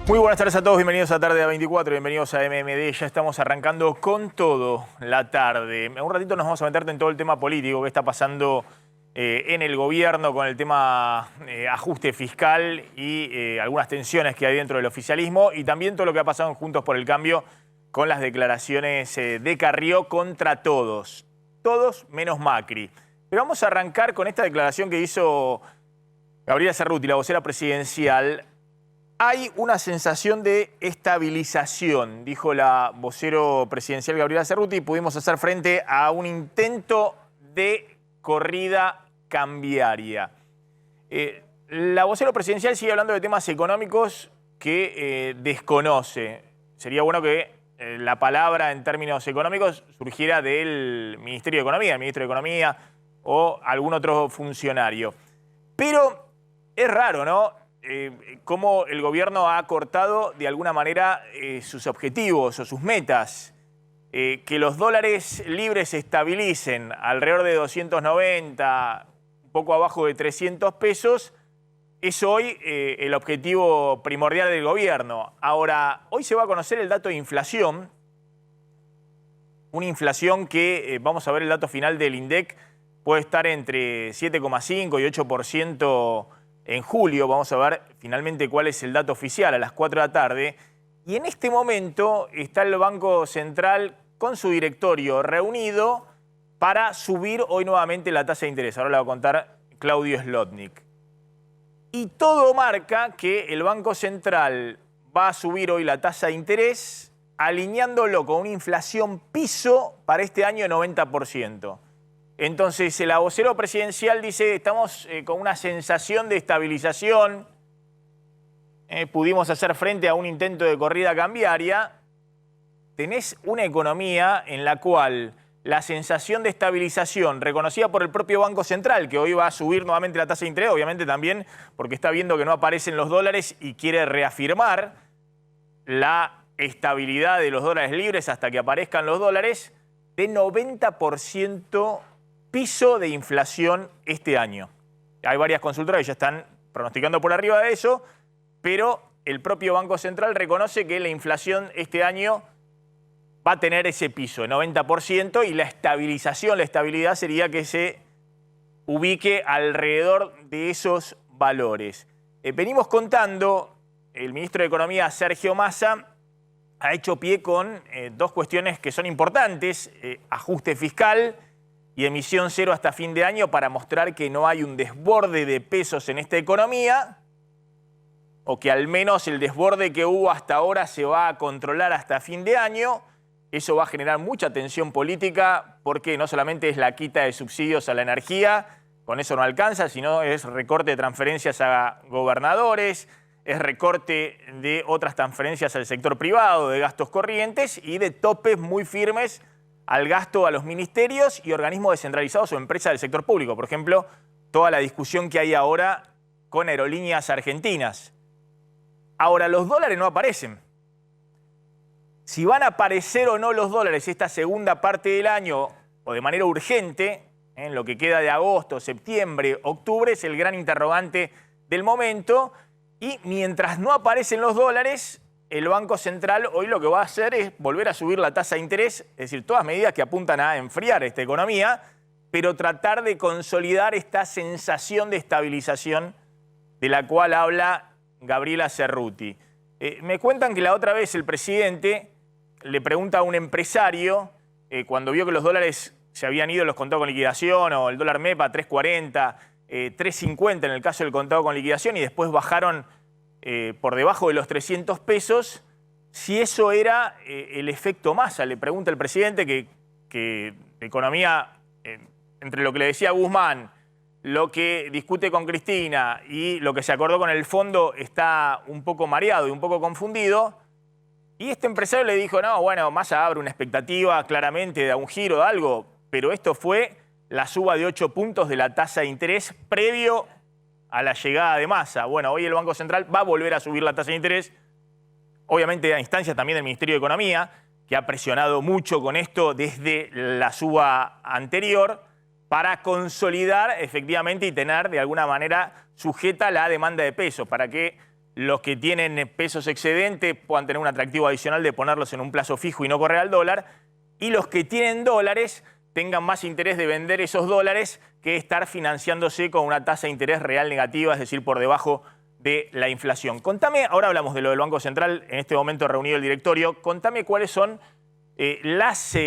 Muy buenas tardes a todos, bienvenidos a Tarde a 24, bienvenidos a MMD. Ya estamos arrancando con todo la tarde. En un ratito nos vamos a meter en todo el tema político que está pasando en el gobierno con el tema ajuste fiscal y algunas tensiones que hay dentro del oficialismo y también todo lo que ha pasado en Juntos por el Cambio con las declaraciones de Carrió contra todos. Todos menos Macri. Pero vamos a arrancar con esta declaración que hizo Gabriela Cerruti, la vocera presidencial. Hay una sensación de estabilización, dijo la vocero presidencial Gabriela Cerruti. Pudimos hacer frente a un intento de corrida cambiaria. La vocero presidencial sigue hablando de temas económicos que desconoce. Sería bueno que la palabra en términos económicos surgiera del Ministerio de Economía, el Ministro de Economía o algún otro funcionario. Pero es raro, ¿no? Cómo el gobierno ha cortado de alguna manera sus objetivos o sus metas. Que los dólares libres se estabilicen alrededor de 290, un poco abajo de 300 pesos, es hoy el objetivo primordial del gobierno. Ahora, hoy se va a conocer el dato de inflación, una inflación que, vamos a ver el dato final del INDEC, puede estar entre 7,5 y 8% en julio. Vamos a ver finalmente cuál es el dato oficial a las 4 de la tarde. Y en este momento está el Banco Central con su directorio reunido para subir hoy nuevamente la tasa de interés. Ahora la va a contar Claudio Zlotnik. Y todo marca que el Banco Central va a subir hoy la tasa de interés alineándolo con una inflación piso para este año de 90%. Entonces, el vocero presidencial dice, estamos con una sensación de estabilización, pudimos hacer frente a un intento de corrida cambiaria. Tenés una economía en la cual la sensación de estabilización, reconocida por el propio Banco Central, que hoy va a subir nuevamente la tasa de interés, obviamente también porque está viendo que no aparecen los dólares y quiere reafirmar la estabilidad de los dólares libres hasta que aparezcan los dólares, de 90% piso de inflación este año. Hay varias consultoras que ya están pronosticando por arriba de eso, pero el propio Banco Central reconoce que la inflación este año va a tener ese piso, 90%, y la estabilidad sería que se ubique alrededor de esos valores. Venimos contando, el ministro de Economía, Sergio Massa, ha hecho pie con dos cuestiones que son importantes, ajuste fiscal y emisión cero hasta fin de año para mostrar que no hay un desborde de pesos en esta economía, o que al menos el desborde que hubo hasta ahora se va a controlar hasta fin de año. Eso va a generar mucha tensión política porque no solamente es la quita de subsidios a la energía, con eso no alcanza, sino es recorte de transferencias a gobernadores, es recorte de otras transferencias al sector privado, de gastos corrientes y de topes muy firmes al gasto a los ministerios y organismos descentralizados o empresas del sector público. Por ejemplo, toda la discusión que hay ahora con aerolíneas argentinas. Ahora, los dólares no aparecen. Si van a aparecer o no los dólares esta segunda parte del año o de manera urgente, en lo que queda de agosto, septiembre, octubre, es el gran interrogante del momento. Y mientras no aparecen los dólares, el Banco Central hoy lo que va a hacer es volver a subir la tasa de interés, es decir, todas medidas que apuntan a enfriar esta economía, pero tratar de consolidar esta sensación de estabilización de la cual habla Gabriela Cerruti. Me cuentan que la otra vez el presidente le pregunta a un empresario, cuando vio que los dólares se habían ido, los contados con liquidación, o el dólar MEP a 3.40, 3.50 en el caso del contado con liquidación, y después bajaron por debajo de los 300 pesos, si eso era el efecto Massa. Le pregunta el presidente que de economía, entre lo que le decía Guzmán, lo que discute con Cristina y lo que se acordó con el fondo, está un poco mareado y un poco confundido. Y este empresario le dijo, no, bueno, Massa abre una expectativa claramente de un giro de algo, pero esto fue la suba de 8 puntos de la tasa de interés previo a la llegada de Massa. Bueno, hoy el Banco Central va a volver a subir la tasa de interés, obviamente a instancias también del Ministerio de Economía, que ha presionado mucho con esto desde la suba anterior, para consolidar efectivamente y tener de alguna manera sujeta la demanda de pesos, para que los que tienen pesos excedentes puedan tener un atractivo adicional de ponerlos en un plazo fijo y no correr al dólar, y los que tienen dólares tengan más interés de vender esos dólares que estar financiándose con una tasa de interés real negativa, es decir, por debajo de la inflación. Contame, ahora hablamos de lo del Banco Central, en este momento reunido el directorio, contame cuáles son las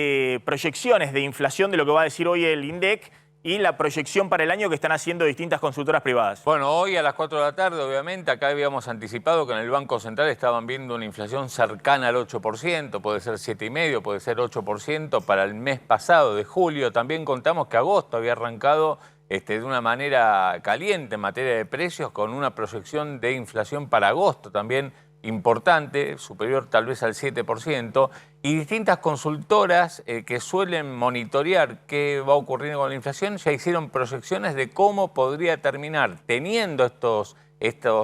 proyecciones de inflación de lo que va a decir hoy el INDEC y la proyección para el año que están haciendo distintas consultoras privadas. Bueno, hoy a las 4 de la tarde, obviamente, acá habíamos anticipado que en el Banco Central estaban viendo una inflación cercana al 8%, puede ser 7,5%, puede ser 8% para el mes pasado de julio. También contamos que agosto había arrancado de una manera caliente en materia de precios, con una proyección de inflación para agosto también importante, superior tal vez al 7%, y distintas consultoras que suelen monitorear qué va ocurriendo con la inflación ya hicieron proyecciones de cómo podría terminar, teniendo estos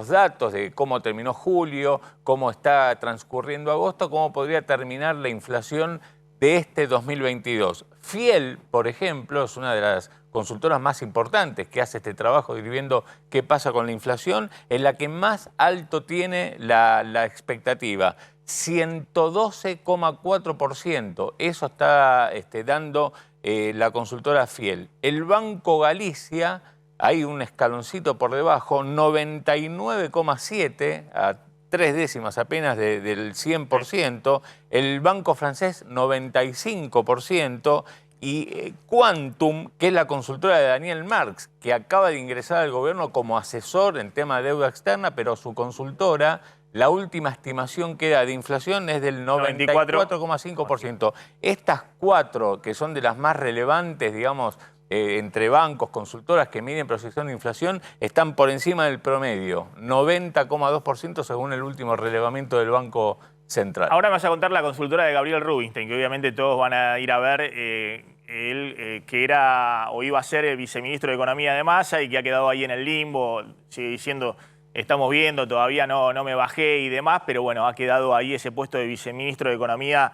datos de cómo terminó julio, cómo está transcurriendo agosto, cómo podría terminar la inflación de este 2022. Fiel, por ejemplo, es una de las consultoras más importantes que hace este trabajo viendo qué pasa con la inflación, es la que más alto tiene la expectativa. 112,4%, eso está dando la consultora Fiel. El Banco Galicia, hay un escaloncito por debajo, 99,7%, a 3 décimas apenas del 100%, el Banco Francés 95%, y Quantum, que es la consultora de Daniel Marx, que acaba de ingresar al gobierno como asesor en tema de deuda externa, pero su consultora, la última estimación que da de inflación es del 94,5%. Estas 4, que son de las más relevantes, digamos, entre bancos, consultoras que miden proyección de inflación, están por encima del promedio, 90,2% según el último relevamiento del Banco Central. Ahora me vas a contar la consultora de Gabriel Rubinstein, que obviamente todos van a ir a ver, él que era o iba a ser el viceministro de Economía de Massa y que ha quedado ahí en el limbo, sigue diciendo, estamos viendo, todavía no me bajé y demás, pero bueno, ha quedado ahí ese puesto de viceministro de Economía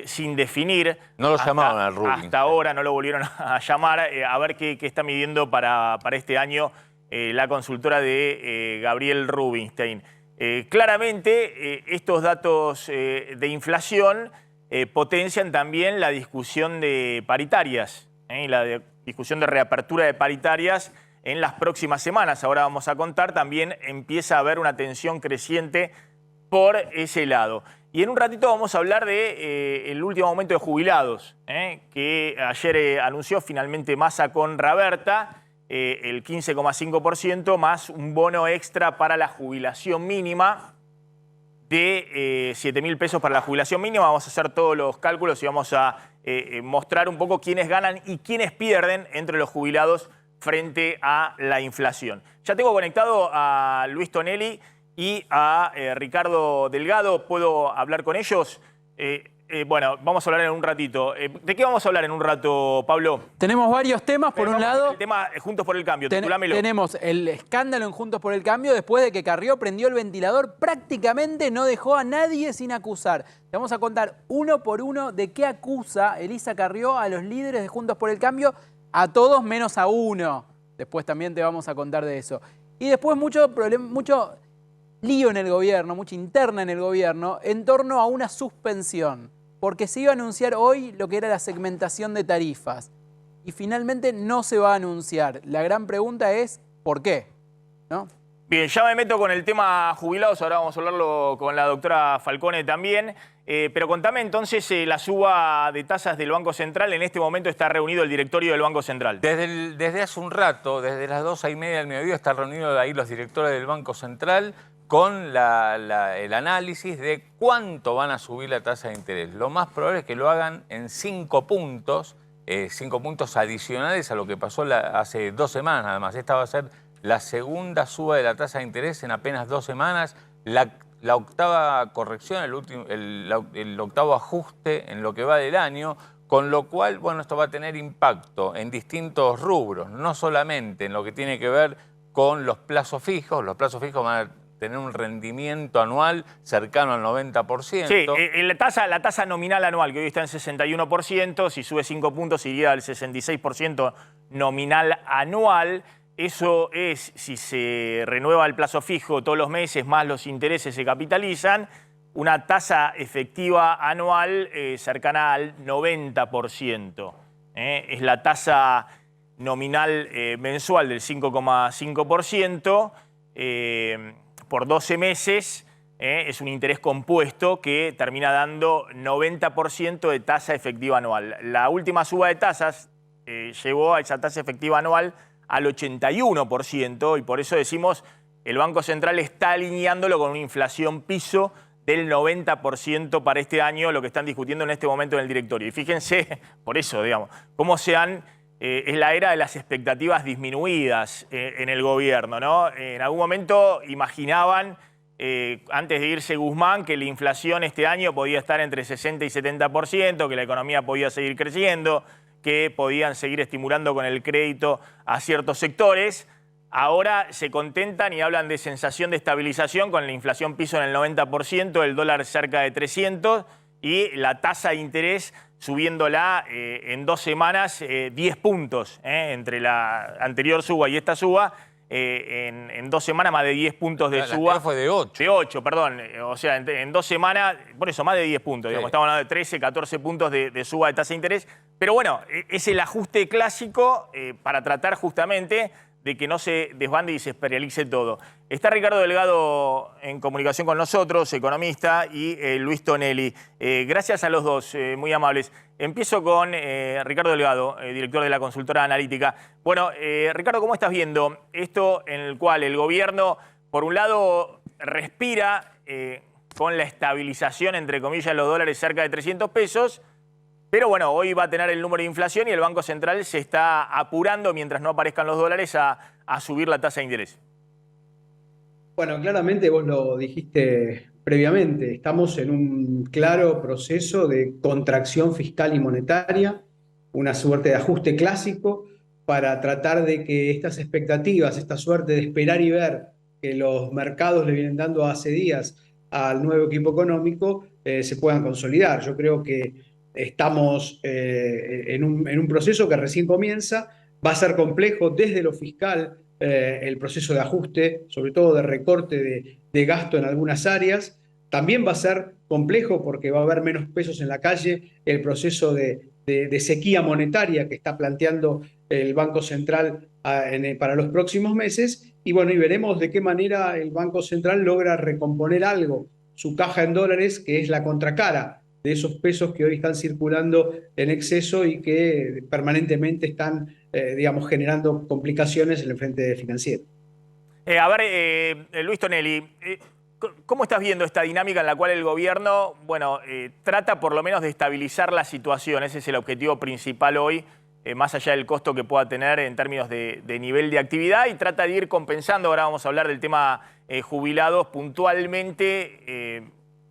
sin definir. No lo llamaban al Rubinstein. Hasta ahora no lo volvieron a llamar, a ver qué está midiendo para este año la consultora de Gabriel Rubinstein. Claramente, estos datos de inflación potencian también la discusión de paritarias, la discusión de reapertura de paritarias en las próximas semanas. Ahora vamos a contar, también empieza a haber una tensión creciente por ese lado. Y en un ratito vamos a hablar del último aumento de jubilados, que ayer anunció finalmente Massa con Raberta, el 15,5% más un bono extra para la jubilación mínima de 7.000 pesos para la jubilación mínima. Vamos a hacer todos los cálculos y vamos a mostrar un poco quiénes ganan y quiénes pierden entre los jubilados frente a la inflación. Ya tengo conectado a Luis Tonelli y a Ricardo Delgado. ¿Puedo hablar con ellos? Bueno, vamos a hablar en un ratito. ¿De qué vamos a hablar en un rato, Pablo? Tenemos varios temas. Por un lado, el tema Juntos por el Cambio, titulámelo. Tenemos el escándalo en Juntos por el Cambio después de que Carrió prendió el ventilador. Prácticamente no dejó a nadie sin acusar. Te vamos a contar uno por uno de qué acusa Elisa Carrió a los líderes de Juntos por el Cambio, a todos menos a uno. Después también te vamos a contar de eso. Y después mucho lío en el gobierno, mucha interna en el gobierno, en torno a una suspensión. Porque se iba a anunciar hoy lo que era la segmentación de tarifas. Y finalmente no se va a anunciar. La gran pregunta es, ¿por qué? ¿No? Bien, ya me meto con el tema jubilados, ahora vamos a hablarlo con la doctora Falcone también. Pero contame entonces la suba de tasas del Banco Central. En este momento está reunido el directorio del Banco Central. Desde hace un rato, desde las 12:30 del mediodía, están reunidos ahí los directores del Banco Central con el análisis de cuánto van a subir la tasa de interés. Lo más probable es que lo hagan en 5 puntos, 5 puntos adicionales a lo que pasó hace 2 semanas. Además, esta va a ser la segunda suba de la tasa de interés en apenas 2 semanas. La octava corrección, el octavo ajuste en lo que va del año, con lo cual, bueno, esto va a tener impacto en distintos rubros, no solamente en lo que tiene que ver con los plazos fijos. Los plazos fijos van a tener un rendimiento anual cercano al 90%. Sí, la tasa nominal anual, que hoy está en 61%, si sube 5 puntos iría al 66% nominal anual. eso es, si se renueva el plazo fijo todos los meses, más los intereses se capitalizan, una tasa efectiva anual cercana al 90%. Es la tasa nominal mensual del 5,5%. Por 12 meses es un interés compuesto que termina dando 90% de tasa efectiva anual. La última suba de tasas llevó a esa tasa efectiva anual al 81%, y por eso decimos el Banco Central está alineándolo con una inflación piso del 90% para este año, lo que están discutiendo en este momento en el directorio. Y fíjense, por eso, digamos, cómo es la era de las expectativas disminuidas en el gobierno, ¿no? En algún momento imaginaban, antes de irse Guzmán, que la inflación este año podía estar entre 60 y 70%, que la economía podía seguir creciendo, que podían seguir estimulando con el crédito a ciertos sectores. Ahora se contentan y hablan de sensación de estabilización con la inflación piso en el 90%, el dólar cerca de 300 y la tasa de interés subiéndola en 2 semanas 10 puntos, entre la anterior suba y esta suba. En 2 semanas más de 10 puntos de suba. La fue de 8. De 8, perdón. O sea, en 2 semanas, por eso, más de 10 puntos. Sí. Digamos, estamos hablando de 13, 14 puntos de suba de tasa de interés. Pero bueno, es el ajuste clásico para tratar justamente de que no se desbande y se especialice todo. Está Ricardo Delgado en comunicación con nosotros, economista, y Luis Tonelli. Gracias a los dos, muy amables. Empiezo con Ricardo Delgado, director de la consultora analítica. Bueno, Ricardo, ¿cómo estás viendo esto en el cual el gobierno, por un lado, respira con la estabilización, entre comillas, los dólares cerca de 300 pesos, pero bueno, hoy va a tener el número de inflación y el Banco Central se está apurando, mientras no aparezcan los dólares, a subir la tasa de interés? Bueno, claramente vos lo dijiste previamente, estamos en un claro proceso de contracción fiscal y monetaria, una suerte de ajuste clásico para tratar de que estas expectativas, esta suerte de esperar y ver que los mercados le vienen dando hace días al nuevo equipo económico, se puedan consolidar. Yo creo que estamos en un proceso que recién comienza, va a ser complejo desde lo fiscal, el proceso de ajuste, sobre todo de recorte de gasto en algunas áreas. También va a ser complejo porque va a haber menos pesos en la calle, el proceso de sequía monetaria que está planteando el Banco Central para los próximos meses. Y bueno, y veremos de qué manera el Banco Central logra recomponer algo su caja en dólares, que es la contracara de esos pesos que hoy están circulando en exceso y que permanentemente están, digamos, generando complicaciones en el frente financiero. Luis Tonelli, ¿cómo estás viendo esta dinámica en la cual el gobierno, bueno, trata por lo menos de estabilizar la situación? Ese es el objetivo principal hoy, más allá del costo que pueda tener en términos de nivel de actividad, y trata de ir compensando. Ahora vamos a hablar del tema jubilados puntualmente,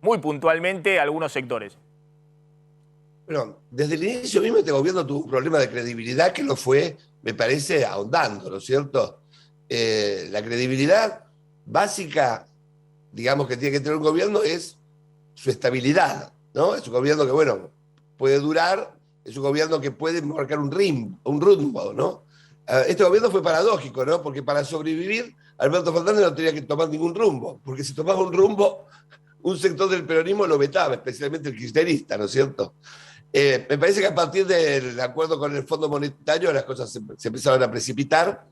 muy puntualmente, algunos sectores. Bueno, desde el inicio mismo este gobierno tuvo un problema de credibilidad que lo fue, me parece, ahondando, ¿no es cierto? La credibilidad básica, digamos, que tiene que tener un gobierno es su estabilidad, ¿no? Es un gobierno que, bueno, puede durar, es un gobierno que puede marcar un rumbo, ¿no? Este gobierno fue paradójico, ¿no? Porque para sobrevivir, Alberto Fernández no tenía que tomar ningún rumbo, porque si tomaba un rumbo, un sector del peronismo lo vetaba, especialmente el kirchnerista, ¿no es cierto? Me parece que a partir del acuerdo con el Fondo Monetario las cosas se empezaron a precipitar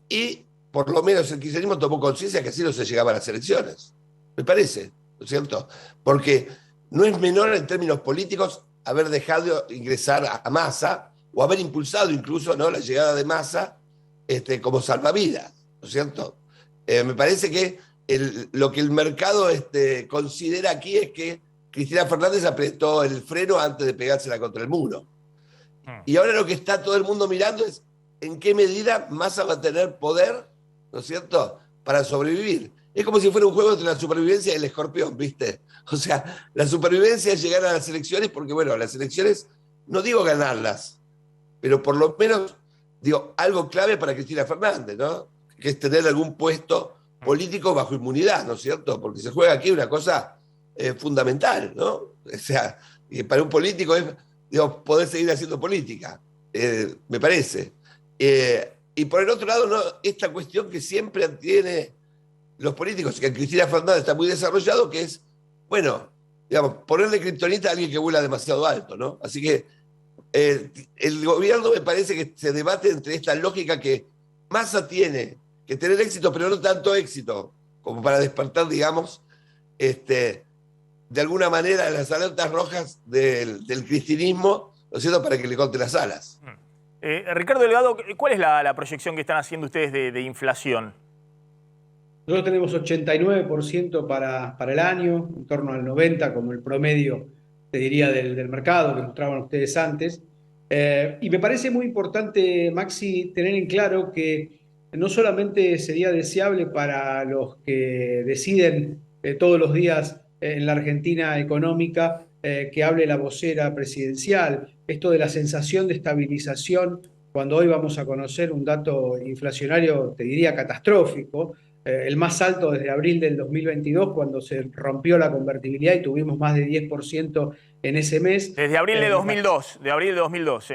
y por lo menos el kirchnerismo tomó conciencia que así no se llegaba a las elecciones, me parece, ¿no es cierto? Porque no es menor en términos políticos haber dejado ingresar a Massa o haber impulsado incluso, ¿no?, la llegada de Massa como salvavidas, ¿no es cierto? Me parece que lo que el mercado considera aquí es que Cristina Fernández apretó el freno antes de pegársela contra el muro. Y ahora lo que está todo el mundo mirando es en qué medida Massa va a tener poder, ¿no es cierto?, para sobrevivir. Es como si fuera un juego entre la supervivencia y el escorpión, ¿viste? O sea, la supervivencia es llegar a las elecciones porque, bueno, las elecciones, no digo ganarlas, pero por lo menos, digo, algo clave para Cristina Fernández, ¿no? Que es tener algún puesto político bajo inmunidad, ¿no es cierto? Porque se juega aquí una cosa fundamental, ¿no? O sea, para un político es, digo, poder seguir haciendo política, me parece. Y por el otro lado, no, esta cuestión que siempre tiene los políticos, que en Cristina Fernández está muy desarrollado, que es, bueno, digamos, ponerle kriptonita a alguien que vuela demasiado alto, ¿no? Así que el gobierno me parece que se debate entre esta lógica que Massa tiene que tener éxito, pero no tanto éxito, como para despertar, digamos, de alguna manera las alertas rojas del cristinismo, ¿no es cierto?, para que le corte las alas. Ricardo Delgado, ¿cuál es la proyección que están haciendo ustedes de inflación? Nosotros tenemos 89% para el año, en torno al 90% como el promedio, te diría, del mercado que mostraban ustedes antes. Y me parece muy importante, Maxi, tener en claro que no solamente sería deseable para los que deciden todos los días en la Argentina económica que hable la vocera presidencial, esto de la sensación de estabilización, cuando hoy vamos a conocer un dato inflacionario, te diría, catastrófico, el más alto desde abril del 2022, cuando se rompió la convertibilidad y tuvimos más de 10% en ese mes. Desde abril de 2002, sí.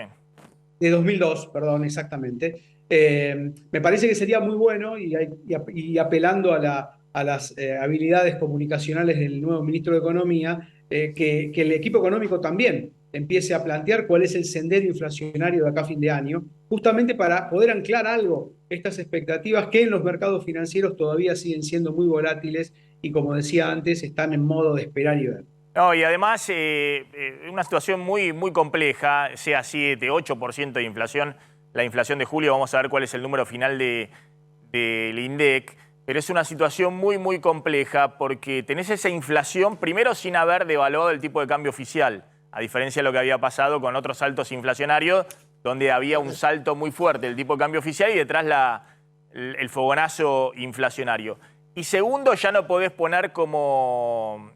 De 2002, perdón, exactamente. Me parece que sería muy bueno y apelando a las habilidades comunicacionales del nuevo ministro de Economía, que el equipo económico también empiece a plantear cuál es el sendero inflacionario de acá a fin de año, justamente para poder anclar algo estas expectativas que en los mercados financieros todavía siguen siendo muy volátiles y, como decía antes, están en modo de esperar y ver. No, y además, una situación muy, muy compleja, sea 7, 8% de inflación, la inflación de julio, vamos a ver cuál es el número final del INDEC, pero es una situación muy, muy compleja porque tenés esa inflación, primero sin haber devaluado el tipo de cambio oficial, a diferencia de lo que había pasado con otros saltos inflacionarios, donde había un salto muy fuerte del tipo de cambio oficial y detrás el fogonazo inflacionario. Y segundo, ya no podés poner como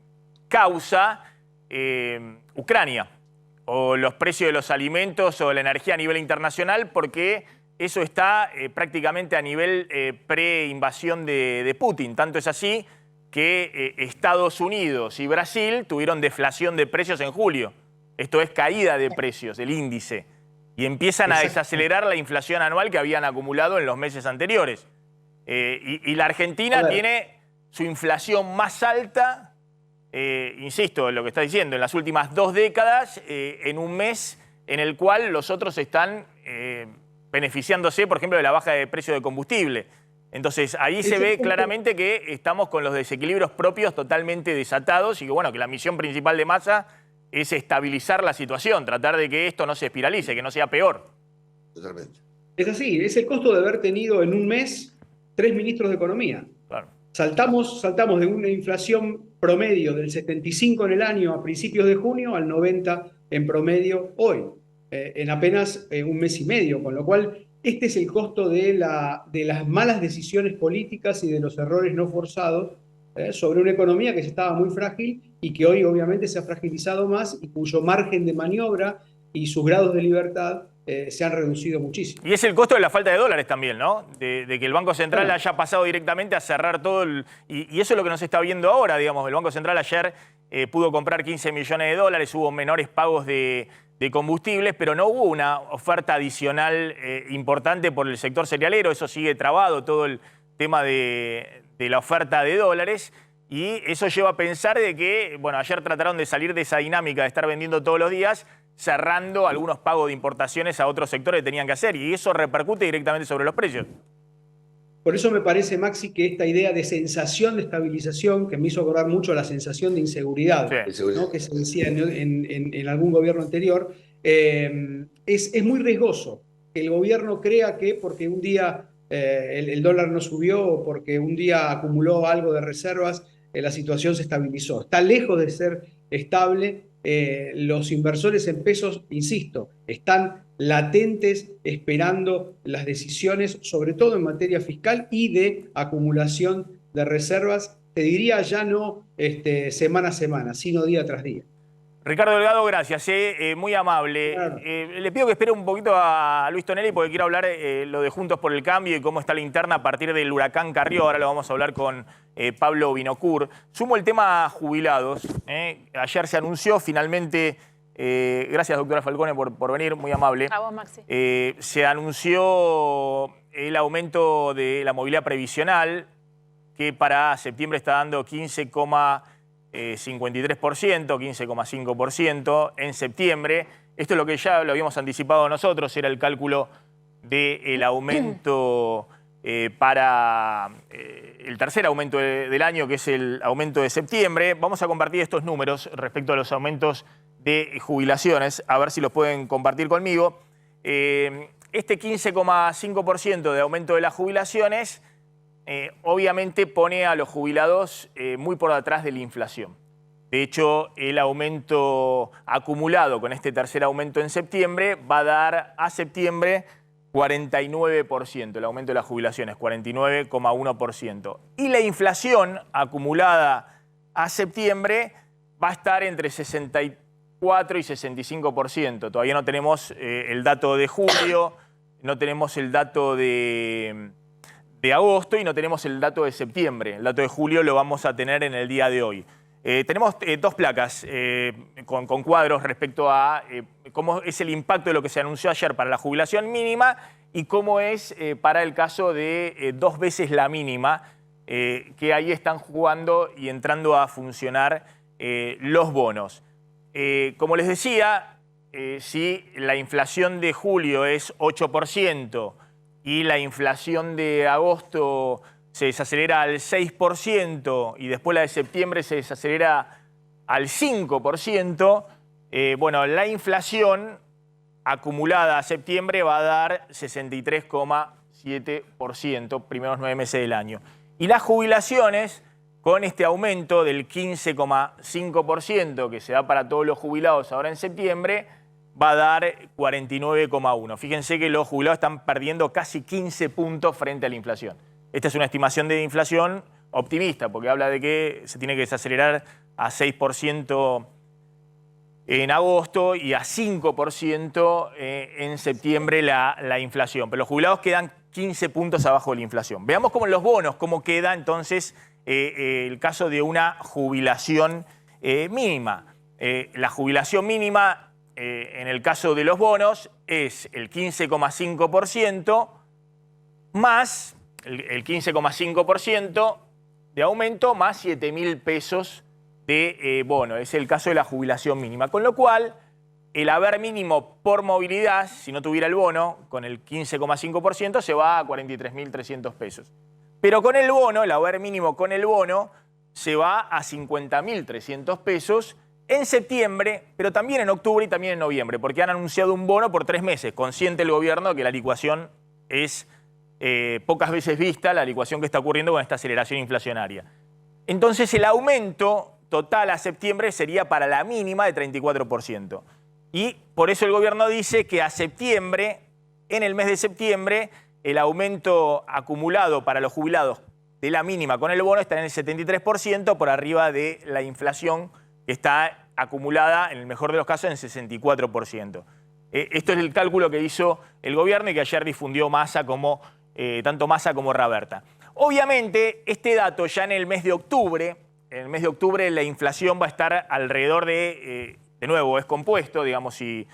causa Ucrania o los precios de los alimentos o la energía a nivel internacional, porque eso está prácticamente a nivel pre-invasión de Putin. Tanto es así que Estados Unidos y Brasil tuvieron deflación de precios en julio. Esto es caída de precios, el índice. Y empiezan a desacelerar la inflación anual que habían acumulado en los meses anteriores. Y la Argentina tiene su inflación más alta, insisto en lo que está diciendo, en las últimas 2 décadas, en un mes en el cual los otros están beneficiándose, por ejemplo, de la baja de precio de combustible. Entonces, ahí se ve claramente que estamos con los desequilibrios propios totalmente desatados y que, bueno, que la misión principal de Massa es estabilizar la situación, tratar de que esto no se espiralice, que no sea peor. Totalmente. Es así, es el costo de haber tenido en un mes 3 ministros de Economía. Claro. Saltamos de una inflación promedio del 75 en el año a principios de junio al 90 en promedio hoy, en apenas un mes y medio, con lo cual este es el costo de las malas decisiones políticas y de los errores no forzados sobre una economía que estaba muy frágil y que hoy obviamente se ha fragilizado más y cuyo margen de maniobra y sus grados de libertad se han reducido muchísimo. Y es el costo de la falta de dólares también, ¿no? De que el Banco Central haya pasado directamente a cerrar todo y eso es lo que nos está viendo ahora, digamos. El Banco Central ayer pudo comprar 15 millones de dólares, hubo menores pagos de combustibles, pero no hubo una oferta adicional importante por el sector cerealero. Eso sigue trabado, todo el tema de la oferta de dólares. Y eso lleva a pensar de que, bueno, ayer trataron de salir de esa dinámica de estar vendiendo todos los días, cerrando algunos pagos de importaciones a otros sectores que tenían que hacer. Y eso repercute directamente sobre los precios. Por eso me parece, Maxi, que esta idea de sensación de estabilización, que me hizo acordar mucho la sensación de inseguridad, Sí. ¿no?, que se decía en algún gobierno anterior, es muy riesgoso que el gobierno crea que porque un día el dólar no subió o porque un día acumuló algo de reservas, la situación se estabilizó. Está lejos de ser estable. Los inversores en pesos, insisto, están latentes esperando las decisiones, sobre todo en materia fiscal y de acumulación de reservas, te diría ya no semana a semana, sino día tras día. Ricardo Delgado, gracias, muy amable. Claro. Le pido que espere un poquito a Luis Tonelli porque quiero hablar lo de Juntos por el Cambio y cómo está la interna a partir del huracán Carrió. Ahora lo vamos a hablar con Pablo Vinocur. Sumo el tema jubilados. Ayer se anunció finalmente, gracias doctora Falcone por venir, muy amable. A vos, Maxi. Se anunció el aumento de la movilidad previsional, que para septiembre está dando 15,53%, 15,5% en septiembre. Esto es lo que ya lo habíamos anticipado nosotros, era el cálculo del aumento para el tercer aumento del año, que es el aumento de septiembre. Vamos a compartir estos números respecto a los aumentos de jubilaciones, a ver si los pueden compartir conmigo. Este 15,5% de aumento de las jubilaciones obviamente pone a los jubilados muy por detrás de la inflación. De hecho, el aumento acumulado con este tercer aumento en septiembre va a dar a septiembre 49%, el aumento de las jubilaciones, 49,1%. Y la inflación acumulada a septiembre va a estar entre 64 y 65%. Todavía no tenemos el dato de julio, no tenemos el dato de agosto y no tenemos el dato de septiembre. El dato de julio lo vamos a tener en el día de hoy. Tenemos dos placas con cuadros respecto a cómo es el impacto de lo que se anunció ayer para la jubilación mínima y cómo es para el caso de 2 veces la mínima, que ahí están jugando y entrando a funcionar los bonos. Como les decía, si la inflación de julio es 8% y la inflación de agosto se desacelera al 6% y después la de septiembre se desacelera al 5%, bueno, la inflación acumulada a septiembre va a dar 63,7%, primeros 9 meses del año. Y las jubilaciones, con este aumento del 15,5% que se da para todos los jubilados ahora en septiembre, va a dar 49,1%. Fíjense que los jubilados están perdiendo casi 15 puntos frente a la inflación. Esta es una estimación de inflación optimista, porque habla de que se tiene que desacelerar a 6% en agosto y a 5% en septiembre la inflación. Pero los jubilados quedan 15 puntos abajo de la inflación. Veamos cómo en los bonos, cómo queda entonces el caso de una jubilación mínima. La jubilación mínima en el caso de los bonos es el 15,5% más el 15,5% de aumento más 7.000 pesos de bono. Es el caso de la jubilación mínima. Con lo cual, el haber mínimo por movilidad, si no tuviera el bono, con el 15,5% se va a 43.300 pesos. Pero con el bono, el haber mínimo con el bono, se va a 50.300 pesos en septiembre, pero también en octubre y también en noviembre, porque han anunciado un bono por 3 meses. Consciente el gobierno que la licuación es pocas veces vista, la licuación que está ocurriendo con esta aceleración inflacionaria. Entonces el aumento total a septiembre sería para la mínima de 34%. Y por eso el gobierno dice que a septiembre, en el mes de septiembre, el aumento acumulado para los jubilados de la mínima con el bono está en el 73%, por arriba de la inflación que está acumulada, en el mejor de los casos, en 64%. Esto es el cálculo que hizo el gobierno y que ayer difundió Massa tanto Massa como Raberta. Obviamente, este dato ya en el mes de octubre la inflación va a estar alrededor de nuevo, es compuesto, digamos, si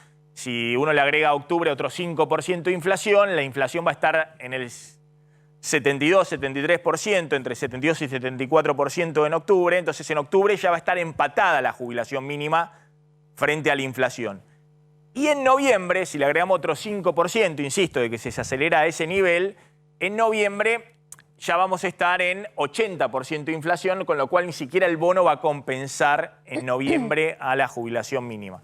uno le agrega a octubre otro 5% de inflación, la inflación va a estar en el 72-73%, entre 72 y 74% en octubre. Entonces en octubre ya va a estar empatada la jubilación mínima frente a la inflación. Y en noviembre, si le agregamos otro 5%, insisto, de que se acelera a ese nivel, en noviembre ya vamos a estar en 80% de inflación, con lo cual ni siquiera el bono va a compensar en noviembre a la jubilación mínima.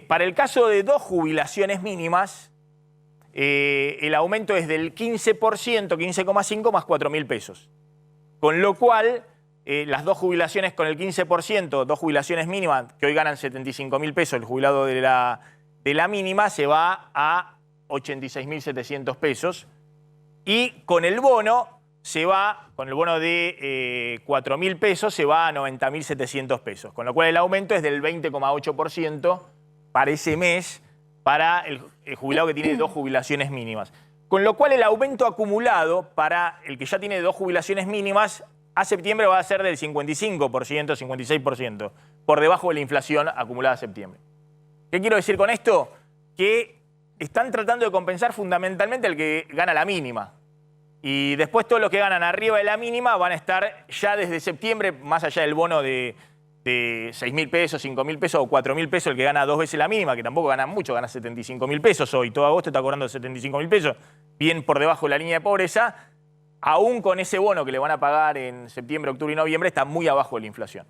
Para el caso de 2 jubilaciones mínimas, el aumento es del 15%, 15,5 más 4.000 pesos. Con lo cual, las 2 jubilaciones con el 15%, 2 jubilaciones mínimas, que hoy ganan 75.000 pesos, el jubilado de la mínima, se va a 86.700 pesos. Y con el bono con el bono de 4.000 pesos, se va a 90.700 pesos. Con lo cual el aumento es del 20,8% para ese mes, para el jubilado que tiene 2 jubilaciones mínimas. Con lo cual el aumento acumulado para el que ya tiene 2 jubilaciones mínimas a septiembre va a ser del 55%, 56%, por debajo de la inflación acumulada a septiembre. ¿Qué quiero decir con esto? Que están tratando de compensar fundamentalmente el que gana la mínima. Y después todos los que ganan arriba de la mínima van a estar ya desde septiembre, más allá del bono de 6.000 pesos, 5.000 pesos o 4.000 pesos, el que gana 2 veces la mínima, que tampoco gana mucho, gana 75.000 pesos hoy. Todo agosto está cobrando 75.000 pesos, bien por debajo de la línea de pobreza. Aún con ese bono que le van a pagar en septiembre, octubre y noviembre, está muy abajo de la inflación.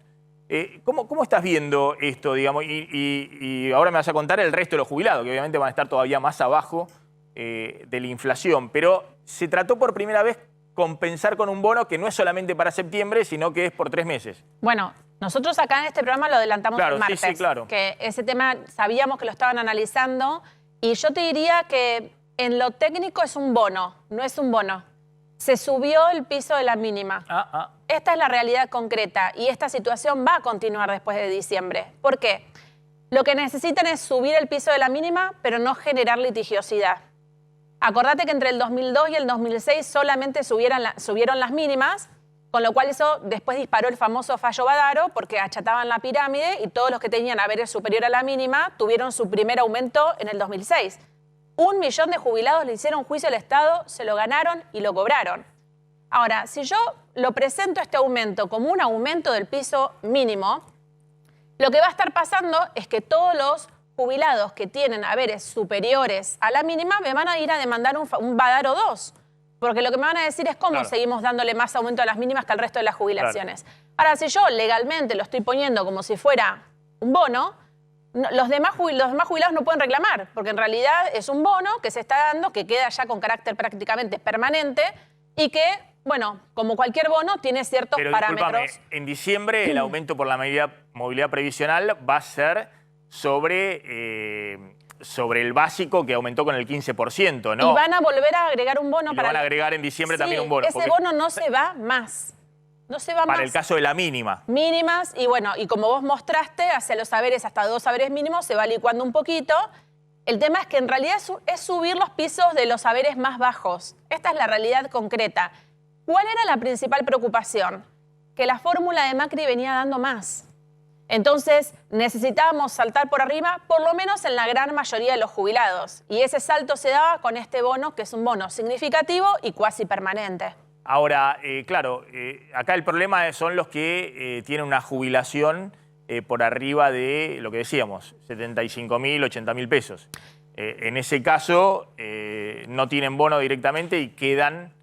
¿Cómo estás viendo esto, digamos? Y ahora me vas a contar el resto de los jubilados, que obviamente van a estar todavía más abajo de la inflación. Pero se trató por primera vez compensar con un bono que no es solamente para septiembre, sino que es por 3 meses. Bueno, nosotros acá en este programa lo adelantamos el martes. Sí, claro. Que ese tema sabíamos que lo estaban analizando. Y yo te diría que en lo técnico es un bono, no es un bono. Se subió el piso de la mínima. Esta es la realidad concreta y esta situación va a continuar después de diciembre. ¿Por qué? Lo que necesitan es subir el piso de la mínima, pero no generar litigiosidad. Acordate que entre el 2002 y el 2006 solamente subieron las mínimas, con lo cual eso después disparó el famoso fallo Badaro porque achataban la pirámide y todos los que tenían haberes superior a la mínima tuvieron su primer aumento en el 2006. 1 millón de jubilados le hicieron juicio al Estado, se lo ganaron y lo cobraron. Ahora, si yo lo presento este aumento como un aumento del piso mínimo, lo que va a estar pasando es que todos los jubilados que tienen haberes superiores a la mínima me van a ir a demandar un Badaro 2. Porque lo que me van a decir es cómo seguimos dándole más aumento a las mínimas que al resto de las jubilaciones. Ahora, si yo legalmente lo estoy poniendo como si fuera un bono, los demás jubilados no pueden reclamar, porque en realidad es un bono que se está dando, que queda ya con carácter prácticamente permanente y que, bueno, como cualquier bono, tiene ciertos parámetros. En diciembre el aumento por la movilidad previsional va a ser sobre el básico que aumentó con el 15%, ¿no? Y van a volver a agregar un bono para... van a agregar en diciembre también un bono. Ese bono no se va más. No se va más. Para el caso de la mínima. Mínimas, y bueno, y como vos mostraste, hacia los saberes, hasta 2 saberes mínimos, se va licuando un poquito. El tema es que en realidad es subir los pisos de los saberes más bajos. Esta es la realidad concreta. ¿Cuál era la principal preocupación? Que la fórmula de Macri venía dando más. Entonces necesitábamos saltar por arriba, por lo menos en la gran mayoría de los jubilados. Y ese salto se daba con este bono, que es un bono significativo y cuasi permanente. Ahora, claro, acá el problema son los que tienen una jubilación por arriba de lo que decíamos, 75.000, 80.000 pesos. En ese caso, no tienen bono directamente y quedan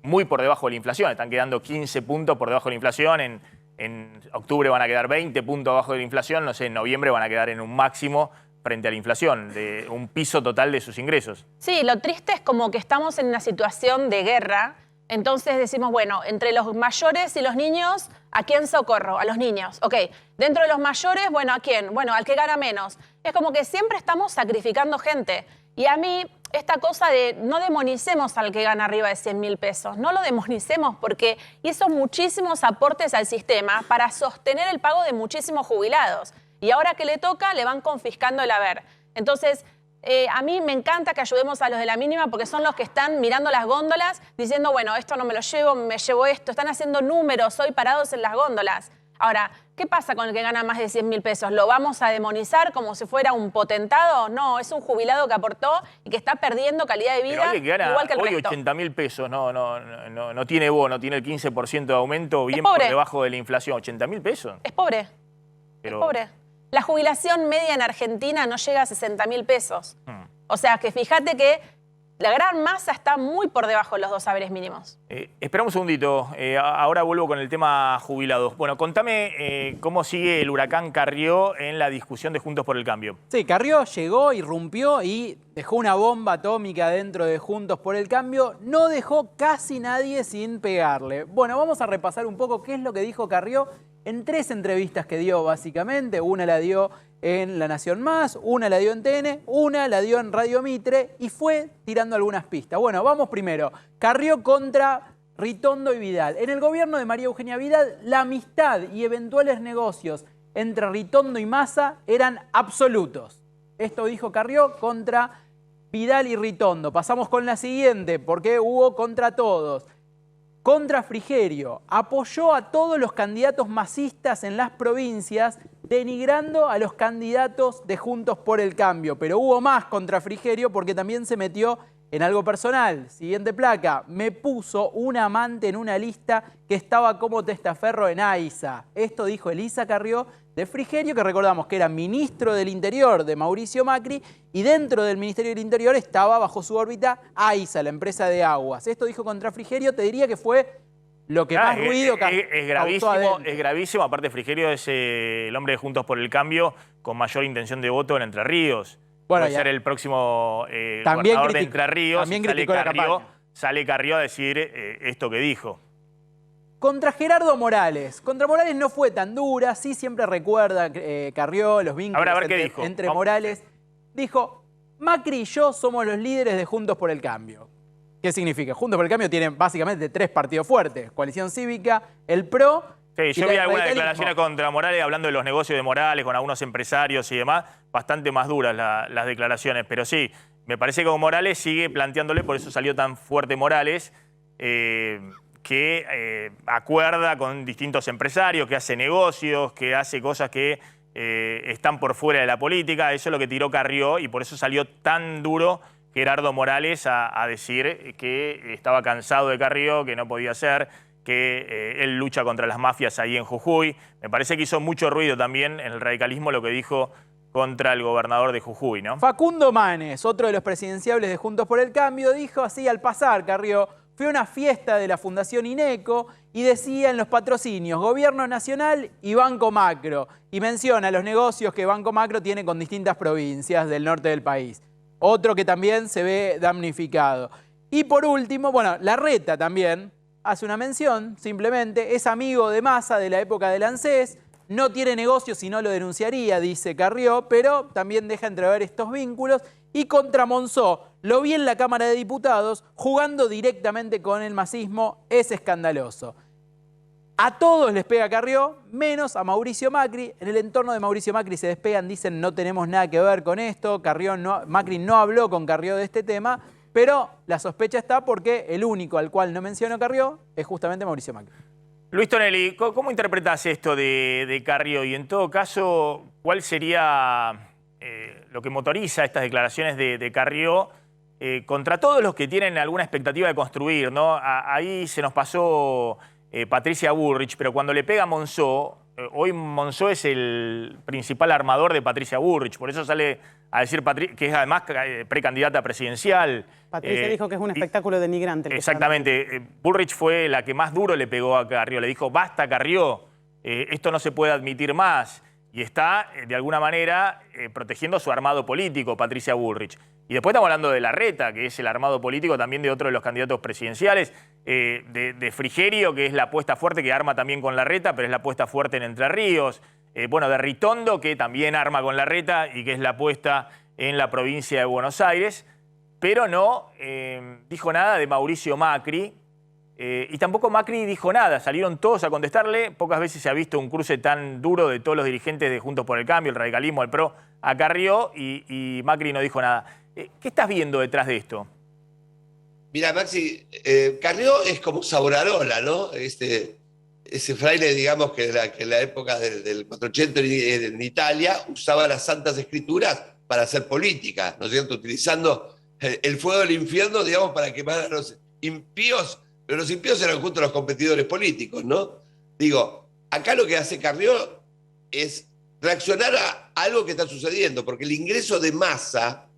muy por debajo de la inflación. Están quedando 15 puntos por debajo de la inflación. En octubre van a quedar 20 puntos abajo de la inflación. No sé, en noviembre van a quedar en un máximo frente a la inflación, de un piso total de sus ingresos. Sí, lo triste es como que estamos en una situación de guerra, entonces decimos, bueno, entre los mayores y los niños, ¿a quién socorro? A los niños. Ok, dentro de los mayores, bueno, ¿a quién? Bueno, al que gana menos. Es como que siempre estamos sacrificando gente. Y a mí, esta cosa de no demonicemos al que gana arriba de 100.000 pesos, no lo demonicemos porque hizo muchísimos aportes al sistema para sostener el pago de muchísimos jubilados. Y ahora que le toca, le van confiscando el haber. Entonces, a mí me encanta que ayudemos a los de la mínima porque son los que están mirando las góndolas diciendo, bueno, esto no me lo llevo, me llevo esto. Están haciendo números hoy parados en las góndolas. Ahora, ¿qué pasa con el que gana más de 100.000 pesos? ¿Lo vamos a demonizar como si fuera un potentado? No, es un jubilado que aportó y que está perdiendo calidad de vida igual que el resto. Hoy 80.000 pesos no tiene bono, tiene el 15% de aumento, bien por debajo de la inflación. ¿80.000 pesos? Es pobre. Es pobre. La jubilación media en Argentina no llega a 60.000 pesos. O sea, que fíjate que la gran masa está muy por debajo de los 2 saberes mínimos. Esperamos un segundito. Ahora vuelvo con el tema jubilados. Bueno, contame cómo sigue el huracán Carrió en la discusión de Juntos por el Cambio. Sí, Carrió llegó, irrumpió y dejó una bomba atómica dentro de Juntos por el Cambio. No dejó casi nadie sin pegarle. Bueno, vamos a repasar un poco qué es lo que dijo Carrió en 3 entrevistas que dio básicamente. Una la dio en La Nación Más, una la dio en TN, una la dio en Radio Mitre y fue tirando algunas pistas. Bueno, vamos primero. Carrió contra Ritondo y Vidal. En el gobierno de María Eugenia Vidal, la amistad y eventuales negocios entre Ritondo y Massa eran absolutos. Esto dijo Carrió contra Vidal y Ritondo. Pasamos con la siguiente, porque hubo contra todos. Contra Frigerio, apoyó a todos los candidatos masistas en las provincias denigrando a los candidatos de Juntos por el Cambio. Pero hubo más contra Frigerio porque también se metió en algo personal. Siguiente placa, me puso un amante en una lista que estaba como testaferro en AISA. Esto dijo Elisa Carrió de Frigerio, que recordamos que era ministro del Interior de Mauricio Macri, y dentro del Ministerio del Interior estaba bajo su órbita AISA, la empresa de aguas. Esto dijo contra Frigerio, te diría que fue lo que más ruido causó adentro. Es gravísimo, aparte Frigerio es el hombre de Juntos por el Cambio con mayor intención de voto en Entre Ríos. Bueno, puede ser el próximo gobernador de Entre Ríos. También criticó la campaña. Sale Carrió a decir esto que dijo. Contra Gerardo Morales. Contra Morales no fue tan dura, sí siempre recuerda Carrió los vínculos entre Morales. Dijo, Macri y yo somos los líderes de Juntos por el Cambio. ¿Qué significa? Juntos por el Cambio tienen básicamente 3 partidos fuertes. Coalición Cívica, el PRO. Sí, yo vi algunas declaraciones contra Morales hablando de los negocios de Morales con algunos empresarios y demás. Bastante más duras las declaraciones. Pero sí, me parece que con Morales sigue planteándole, por eso salió tan fuerte Morales, que acuerda con distintos empresarios, que hace negocios, que hace cosas que están por fuera de la política. Eso es lo que tiró Carrió y por eso salió tan duro Gerardo Morales a decir que estaba cansado de Carrió, que no podía ser, que él lucha contra las mafias ahí en Jujuy. Me parece que hizo mucho ruido también en el radicalismo lo que dijo contra el gobernador de Jujuy, ¿no? Facundo Manes, otro de los presidenciables de Juntos por el Cambio, dijo así al pasar, Carrió, fue a una fiesta de la Fundación INECO y decía en los patrocinios Gobierno Nacional y Banco Macro. Y menciona los negocios que Banco Macro tiene con distintas provincias del norte del país. Otro que también se ve damnificado. Y por último, bueno, Larreta también hace una mención, simplemente, es amigo de Massa de la época del ANSES, no tiene negocios y no lo denunciaría, dice Carrió, pero también deja entrever estos vínculos. Y contra Monzó, lo vi en la Cámara de Diputados jugando directamente con el masismo, es escandaloso. A todos les pega Carrió, menos a Mauricio Macri. En el entorno de Mauricio Macri se despegan, dicen no tenemos nada que ver con esto, Macri no habló con Carrió de este tema, pero la sospecha está porque el único al cual no mencionó Carrió es justamente Mauricio Macri. Luis Tonelli, ¿cómo interpretás esto de Carrió? Y en todo caso, ¿cuál sería lo que motoriza estas declaraciones de Carrió contra todos los que tienen alguna expectativa de construir, ¿no? Ahí se nos pasó Patricia Bullrich, pero cuando le pega a Monzó, hoy Monzó es el principal armador de Patricia Bullrich, por eso sale a decir que es además precandidata presidencial. Patricia dijo que es un espectáculo denigrante. Exactamente. Bullrich fue la que más duro le pegó a Carrió. Le dijo, basta Carrió, esto no se puede admitir más. Y está, de alguna manera, protegiendo su armado político, Patricia Bullrich. Y después estamos hablando de Larreta, que es el armado político también de otro de los candidatos presidenciales, de Frigerio, que es la apuesta fuerte, que arma también con Larreta, pero es la apuesta fuerte en Entre Ríos. Bueno, de Ritondo, que también arma con Larreta y que es la apuesta en la provincia de Buenos Aires. Pero no dijo nada de Mauricio Macri. Y tampoco Macri dijo nada, salieron todos a contestarle. Pocas veces se ha visto un cruce tan duro de todos los dirigentes de Juntos por el Cambio, el radicalismo, el PRO, a Carrió y Macri no dijo nada. ¿Qué estás viendo detrás de esto? Mira, Maxi, Carrió es como Savonarola, ¿no? Ese fraile, digamos, que en la época del 480 en Italia usaba las Santas Escrituras para hacer política, ¿no es cierto? Utilizando el fuego del infierno, digamos, para quemar a los impíos. Pero los impíos eran junto a los competidores políticos, ¿no? Digo, acá lo que hace Carrió es reaccionar a algo que está sucediendo, porque el ingreso de Massa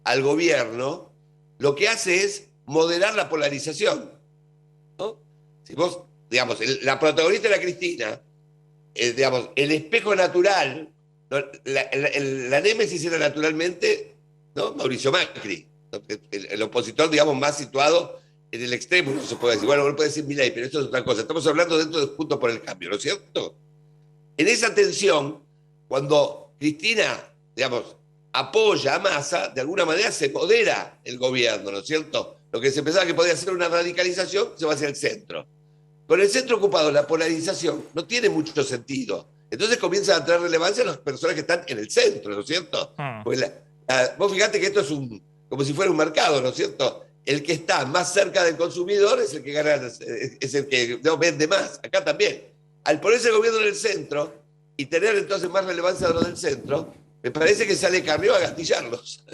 al gobierno lo que hace es moderar la polarización, ¿no? Si vos, digamos, la protagonista era Cristina, digamos, el espejo natural, ¿no? La némesis era naturalmente, ¿no? Mauricio Macri, ¿no? El opositor, digamos, más situado en el extremo, no se puede decir, bueno, uno puede decir Milei, pero esto es otra cosa. Estamos hablando dentro de Juntos por el Cambio, ¿no es cierto? En esa tensión, cuando Cristina, digamos, apoya a Massa, de alguna manera se modera el gobierno, ¿no es cierto? Lo que se pensaba que podía ser una radicalización se va hacia el centro. Con el centro ocupado, la polarización no tiene mucho sentido. Entonces comienzan a tener relevancia las personas que están en el centro, ¿no es cierto? Porque vos fíjate que esto es como si fuera un mercado, ¿no es cierto? El que está más cerca del consumidor es el que gana, es el que no vende más. Acá también. Al ponerse el gobierno en el centro, y tener entonces más relevancia de los del centro, me parece que sale Carrió a gastillarlos.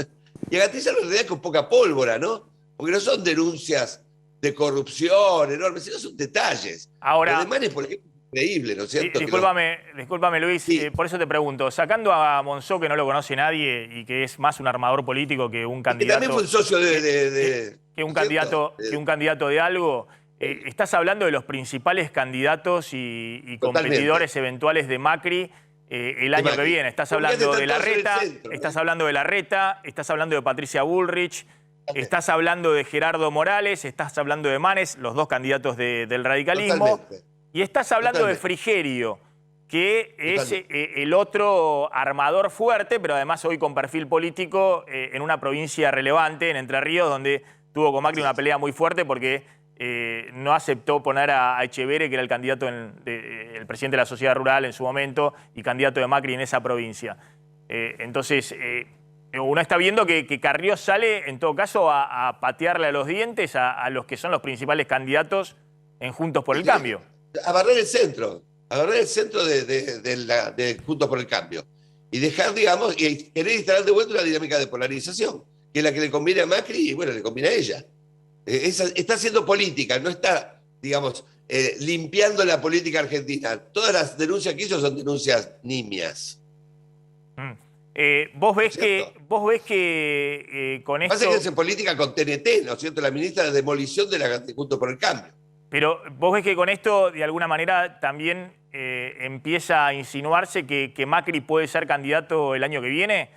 Y a gastillarlos en realidad con poca pólvora, ¿no? Porque no son denuncias de corrupción enormes, sino son detalles. Ahora, lo demás es, por ejemplo, increíble, ¿no es cierto? Discúlpame, Luis, Sí. por eso te pregunto, sacando a Monzó, que no lo conoce nadie y que es más un armador político que un candidato... Que también fue un socio que un candidato de algo... estás hablando de los principales candidatos y competidores eventuales de Macri el año que viene. Estás hablando de Larreta, estás hablando de Patricia Bullrich, estás hablando de Gerardo Morales, estás hablando de Manes, los dos candidatos del radicalismo. Totalmente. Y estás hablando de Frigerio, que es el otro armador fuerte, pero además hoy con perfil político en una provincia relevante, en Entre Ríos, donde tuvo con Macri una pelea muy fuerte porque no aceptó poner a Echeverre, que era el candidato, el presidente de la sociedad rural en su momento, y candidato de Macri en esa provincia. Entonces, uno está viendo que Carrió sale, en todo caso, a patearle a los dientes a los que son los principales candidatos en Juntos por el Cambio. A barrer el centro de Juntos por el Cambio. Y dejar, digamos, y querer instalar de vuelta una dinámica de polarización, que es la que le conviene a Macri y, bueno, le conviene a ella. Está haciendo política, no está, digamos, limpiando la política argentina. Todas las denuncias que hizo son denuncias nimias. ¿Vos ves que con esto... Pasa que hace política con TNT, ¿no es cierto? La ministra de Demolición de Juntos por el Cambio. Pero vos ves que con esto, de alguna manera, también empieza a insinuarse que Macri puede ser candidato el año que viene.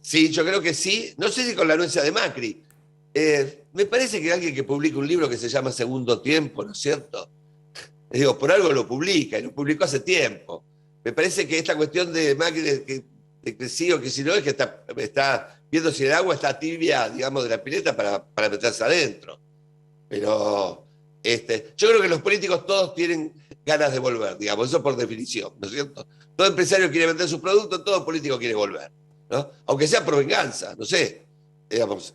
Sí, yo creo que sí. No sé si con la anuencia de Macri. Me parece que alguien que publica un libro que se llama Segundo Tiempo, ¿no es cierto? Digo, por algo lo publica, y lo publicó hace tiempo. Me parece que esta cuestión de Macri, de que sí o que si no, es que está viendo si el agua está tibia, digamos, de la pileta para meterse adentro. Pero yo creo que los políticos todos tienen ganas de volver, digamos, eso por definición, ¿no es cierto? Todo empresario quiere vender sus productos, todo político quiere volver, ¿no? Aunque sea por venganza, no sé, digamos,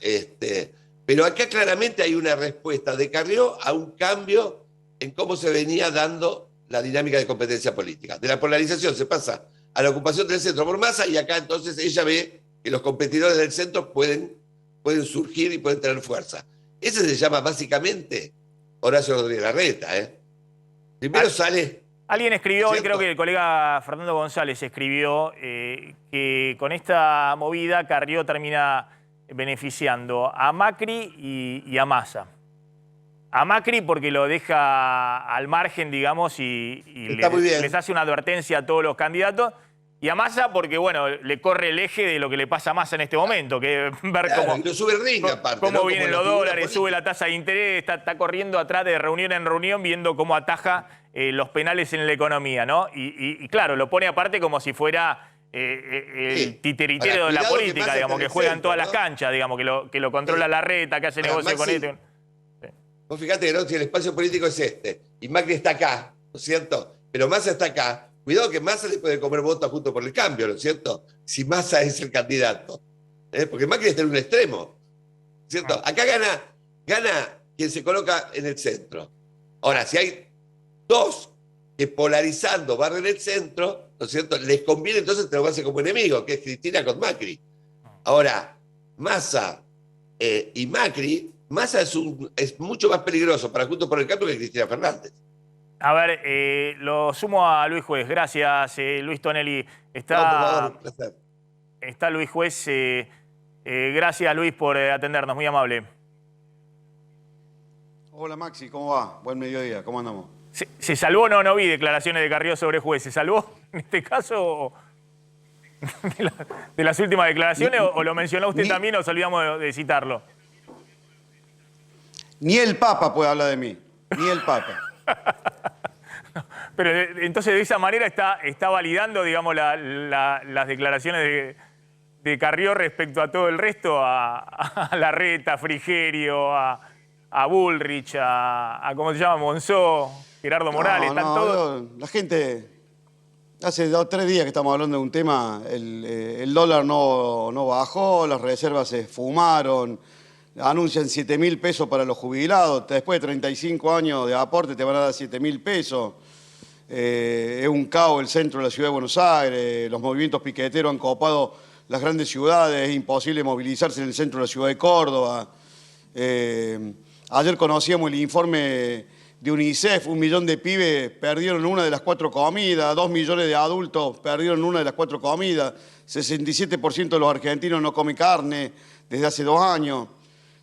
pero acá claramente hay una respuesta de Carrió a un cambio en cómo se venía dando la dinámica de competencia política. De la polarización se pasa a la ocupación del centro por Massa y acá entonces ella ve que los competidores del centro pueden surgir y pueden tener fuerza. Ese se llama básicamente Horacio Rodríguez Larreta. Primero sale... Alguien escribió, hoy creo que el colega Fernando González escribió que con esta movida Carrió termina beneficiando a Macri y a Massa. A Macri porque lo deja al margen, digamos, y les hace una advertencia a todos los candidatos. Y a Massa porque, bueno, le corre el eje de lo que le pasa a Massa en este momento, que es ver cómo vienen los dólares, sube la tasa de interés, está corriendo atrás de reunión en reunión viendo cómo ataja los penales en la economía, ¿no? Y claro, lo pone aparte como si fuera el titeritero de la política, digamos, que juega en todas las canchas, digamos, que lo controla Larreta, que hace negocio con esto. Vos fíjate que ¿no? Si el espacio político es y Macri está acá, ¿no es cierto? Pero Massa está acá. Cuidado que Massa le puede comer votos Juntos por el Cambio, ¿no es cierto? Si Massa es el candidato. Porque Macri está en un extremo, ¿cierto? Acá gana quien se coloca en el centro. Ahora, si hay dos que polarizando barren el centro, ¿no es cierto? Les conviene entonces trabajarse como enemigo, que es Cristina con Macri. Ahora, Massa y Macri, Massa es mucho más peligroso para Juntos por el Cambio que Cristina Fernández. A ver, lo sumo a Luis Juez. Gracias, Luis Tonelli. Por favor, un placer. Está Luis Juez. Gracias, Luis, por atendernos. Muy amable. Hola, Maxi. ¿Cómo va? Buen mediodía. ¿Cómo andamos? ¿Se salvó? No vi declaraciones de Carrió sobre Juez. ¿Se salvó en este caso de las últimas declaraciones o lo mencionó usted también o nos olvidamos de citarlo? Ni el Papa puede hablar de mí. Ni el Papa. Pero entonces de esa manera está validando, digamos, las declaraciones de Carrió respecto a todo el resto, a Larreta, a Frigerio, a Bullrich, a ¿cómo se llama? Monzó, Gerardo Morales, están todos. La gente, hace 2 o 3 días que estamos hablando de un tema, el dólar no bajó, las reservas se fumaron. Anuncian 7.000 pesos para los jubilados. Después de 35 años de aporte te van a dar 7.000 pesos. Es un caos el centro de la ciudad de Buenos Aires, los movimientos piqueteros han copado las grandes ciudades, es imposible movilizarse en el centro de la ciudad de Córdoba. Ayer conocíamos el informe de UNICEF, 1 millón de pibes perdieron una de las 4 comidas, 2 millones de adultos perdieron una de las 4 comidas, 67% de los argentinos no comen carne desde hace 2 años.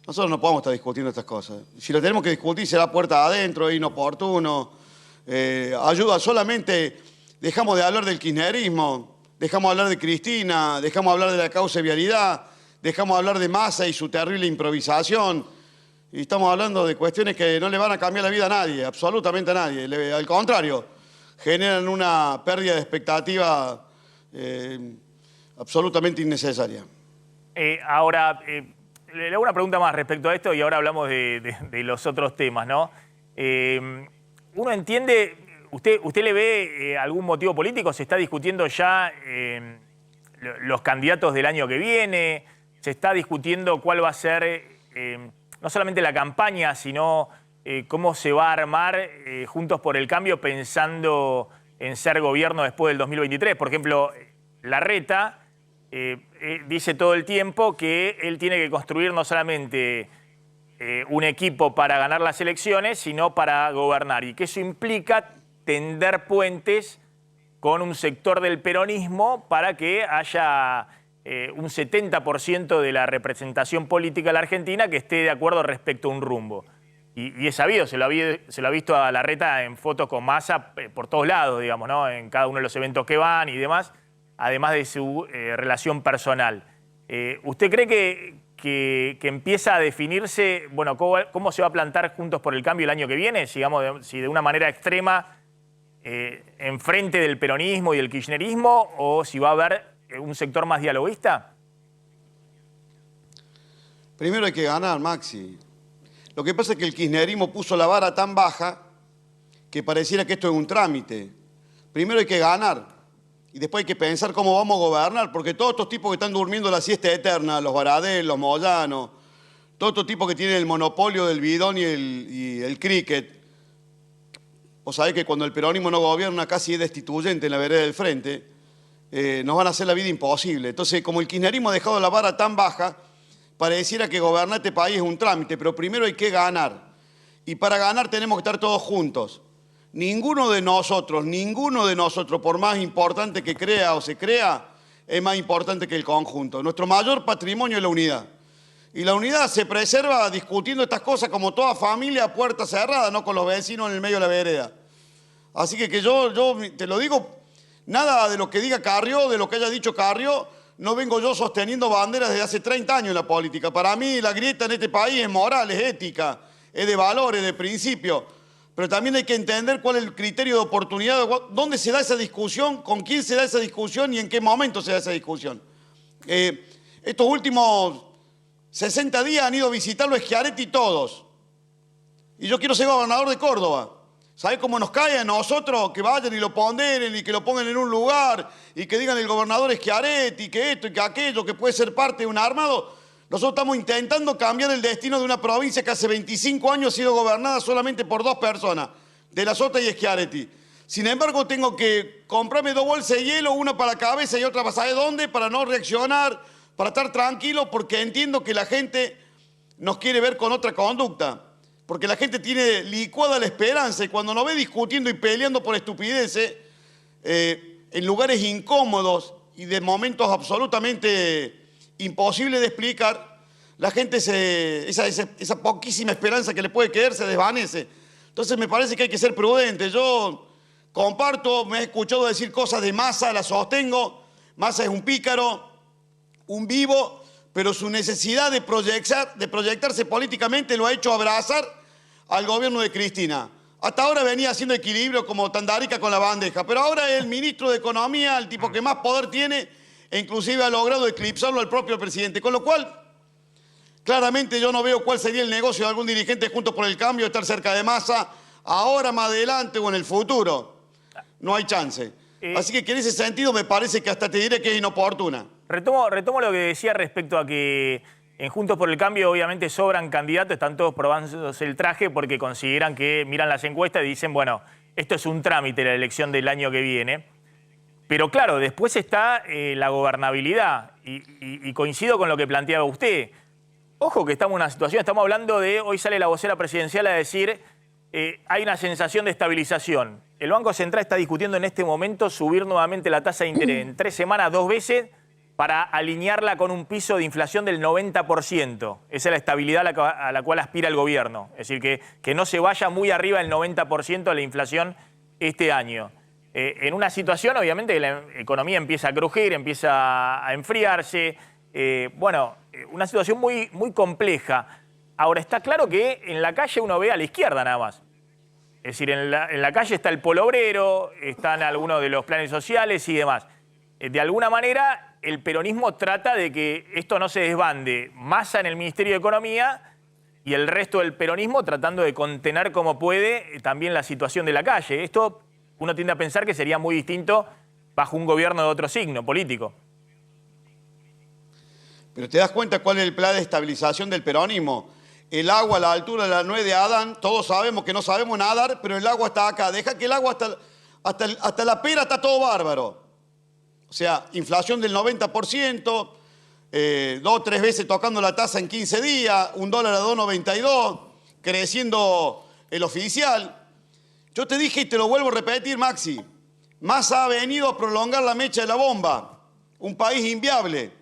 Nosotros no podemos estar discutiendo estas cosas. Si lo tenemos que discutir será puerta adentro, es inoportuno. Ayuda solamente, dejamos de hablar del kirchnerismo, dejamos de hablar de Cristina, dejamos de hablar de la causa de vialidad, dejamos de hablar de Massa y su terrible improvisación. Y estamos hablando de cuestiones que no le van a cambiar la vida a nadie, absolutamente a nadie. Al contrario, generan una pérdida de expectativa absolutamente innecesaria. Ahora, le hago una pregunta más respecto a esto y ahora hablamos de los otros temas, ¿no? Uno entiende, ¿usted le ve algún motivo político? ¿Se está discutiendo ya los candidatos del año que viene? ¿Se está discutiendo cuál va a ser no solamente la campaña, sino cómo se va a armar Juntos por el Cambio pensando en ser gobierno después del 2023? Por ejemplo, Larreta dice todo el tiempo que él tiene que construir no solamente un equipo para ganar las elecciones, sino para gobernar, y que eso implica tender puentes con un sector del peronismo para que haya un 70% de la representación política de la Argentina que esté de acuerdo respecto a un rumbo. Y es sabido, se lo ha visto a Larreta en fotos con Massa por todos lados, digamos, ¿no? En cada uno de los eventos que van y demás, además de su relación personal. ¿Usted cree que empieza a definirse, bueno, cómo se va a plantar Juntos por el Cambio el año que viene? Digamos, si de una manera extrema enfrente del peronismo y del kirchnerismo, o si va a haber un sector más dialoguista. Primero hay que ganar, Maxi. Lo que pasa es que el kirchnerismo puso la vara tan baja que pareciera que esto es un trámite. Primero hay que ganar. Y después hay que pensar cómo vamos a gobernar, porque todos estos tipos que están durmiendo la siesta eterna, los Baradel, los Moyano, todos estos tipos que tienen el monopolio del bidón y el cricket, vos sabés que cuando el peronismo no gobierna casi es destituyente en la vereda del frente, nos van a hacer la vida imposible. Entonces, como el kirchnerismo ha dejado la vara tan baja, pareciera que gobernar este país es un trámite, pero primero hay que ganar. Y para ganar tenemos que estar todos juntos. Ninguno de nosotros, por más importante que crea o se crea, es más importante que el conjunto. Nuestro mayor patrimonio es la unidad. Y la unidad se preserva discutiendo estas cosas como toda familia a puerta cerrada, no con los vecinos en el medio de la vereda. Así que yo te lo digo, nada de lo que diga Carrió, de lo que haya dicho Carrió, no vengo yo sosteniendo banderas desde hace 30 años en la política. Para mí la grieta en este país es moral, es ética, es de valores, de principios. Pero también hay que entender cuál es el criterio de oportunidad, dónde se da esa discusión, con quién se da esa discusión y en qué momento se da esa discusión. Estos últimos 60 días han ido a visitarlo Schiaretti todos. Y yo quiero ser gobernador de Córdoba. ¿Sabés cómo nos cae a nosotros que vayan y lo ponderen y que lo pongan en un lugar y que digan el gobernador Schiaretti, que esto y que aquello, que puede ser parte de un armado? Nosotros estamos intentando cambiar el destino de una provincia que hace 25 años ha sido gobernada solamente por 2 personas, De la Sota y Schiaretti. Sin embargo, tengo que comprarme 2 bolsas de hielo, una para la cabeza y otra para saber dónde, para no reaccionar, para estar tranquilo, porque entiendo que la gente nos quiere ver con otra conducta. Porque la gente tiene licuada la esperanza y cuando nos ve discutiendo y peleando por estupideces, en lugares incómodos y de momentos absolutamente imposibles de explicar, la gente esa poquísima esperanza que le puede quedar se desvanece. Entonces me parece que hay que ser prudente. Yo comparto, me he escuchado decir cosas de Massa, las sostengo. Massa es un pícaro, un vivo, pero su necesidad de proyectarse políticamente lo ha hecho abrazar al gobierno de Cristina. Hasta ahora venía haciendo equilibrio como Tandarica con la bandeja, pero ahora es el ministro de Economía, el tipo que más poder tiene, e inclusive ha logrado eclipsarlo al propio presidente. Con lo cual, claramente yo no veo cuál sería el negocio de algún dirigente Juntos por el Cambio estar cerca de Massa, ahora, más adelante o en el futuro. No hay chance. Así que en ese sentido me parece que hasta te diré que es inoportuna. Retomo lo que decía respecto a que en Juntos por el Cambio obviamente sobran candidatos, están todos probándose el traje porque consideran que miran las encuestas y dicen, bueno, esto es un trámite, la elección del año que viene. Pero claro, después está la gobernabilidad y coincido con lo que planteaba usted. Ojo que estamos en una situación, estamos hablando de, hoy sale la vocera presidencial a decir, hay una sensación de estabilización. El Banco Central está discutiendo en este momento subir nuevamente la tasa de interés en 3 semanas 2 veces para alinearla con un piso de inflación del 90%. Esa es la estabilidad a la cual aspira el gobierno. Es decir, que no se vaya muy arriba del 90% de la inflación este año. En una situación, obviamente, que la economía empieza a crujir, empieza a enfriarse. Una situación muy, muy compleja. Ahora, está claro que en la calle uno ve a la izquierda nada más. Es decir, en la calle está el polo obrero, están algunos de los planes sociales y demás. De alguna manera, el peronismo trata de que esto no se desbande. Massa en el Ministerio de Economía y el resto del peronismo tratando de contener como puede también la situación de la calle. Esto uno tiende a pensar que sería muy distinto bajo un gobierno de otro signo político. Pero ¿te das cuenta cuál es el plan de estabilización del peronismo? El agua a la altura de la nuez de Adán, todos sabemos que no sabemos nadar, pero el agua está acá. Deja que el agua hasta la pera está todo bárbaro. O sea, inflación del 90%, 2 o 3 veces tocando la tasa en 15 días, $1 a 2.92, creciendo el oficial. Yo te dije y te lo vuelvo a repetir, Maxi, Massa ha venido a prolongar la mecha de la bomba, un país inviable.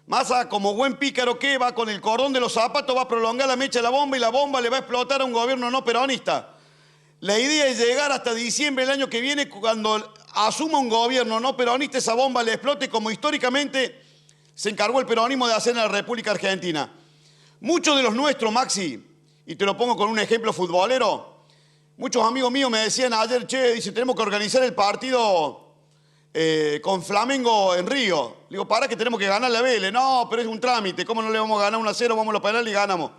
Massa, como buen pícaro que va con el cordón de los zapatos, va a prolongar la mecha de la bomba y la bomba le va a explotar a un gobierno no peronista. La idea es llegar hasta diciembre del año que viene, cuando asuma un gobierno no peronista, esa bomba le explote como históricamente se encargó el peronismo de hacer en la República Argentina. Muchos de los nuestros, Maxi, y te lo pongo con un ejemplo futbolero, muchos amigos míos me decían ayer, dice, tenemos que organizar el partido con Flamengo en Río. Le digo, para que tenemos que ganarle a Vélez. No, pero es un trámite. ¿Cómo no le vamos a ganar 1-0? Vamos a los penales y ganamos.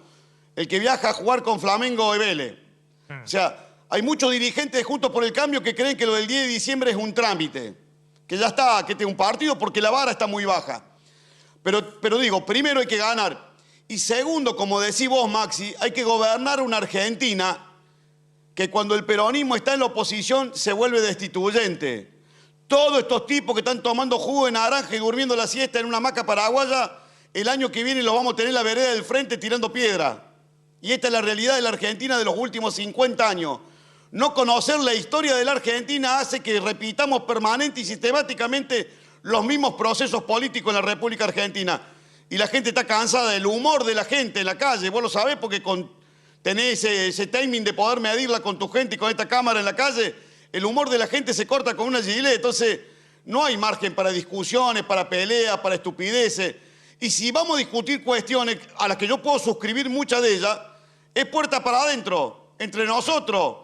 El que viaja a jugar con Flamengo es Vélez. O sea, hay muchos dirigentes Juntos por el Cambio que creen que lo del 10 de diciembre es un trámite. Que ya está, que este es un partido porque la vara está muy baja. Pero digo, primero hay que ganar. Y segundo, como decís vos, Maxi, hay que gobernar una Argentina que cuando el peronismo está en la oposición se vuelve destituyente. Todos estos tipos que están tomando jugo de naranja y durmiendo la siesta en una hamaca paraguaya, el año que viene los vamos a tener en la vereda del frente tirando piedra. Y esta es la realidad de la Argentina de los últimos 50 años. No conocer la historia de la Argentina hace que repitamos permanente y sistemáticamente los mismos procesos políticos en la República Argentina. Y la gente está cansada del humor de la gente en la calle. Vos lo sabés porque tenés ese timing de poder medirla con tu gente y con esta cámara en la calle. El humor de la gente se corta con una gilet, entonces no hay margen para discusiones, para peleas, para estupideces. Y si vamos a discutir cuestiones a las que yo puedo suscribir muchas de ellas, es puerta para adentro, entre nosotros,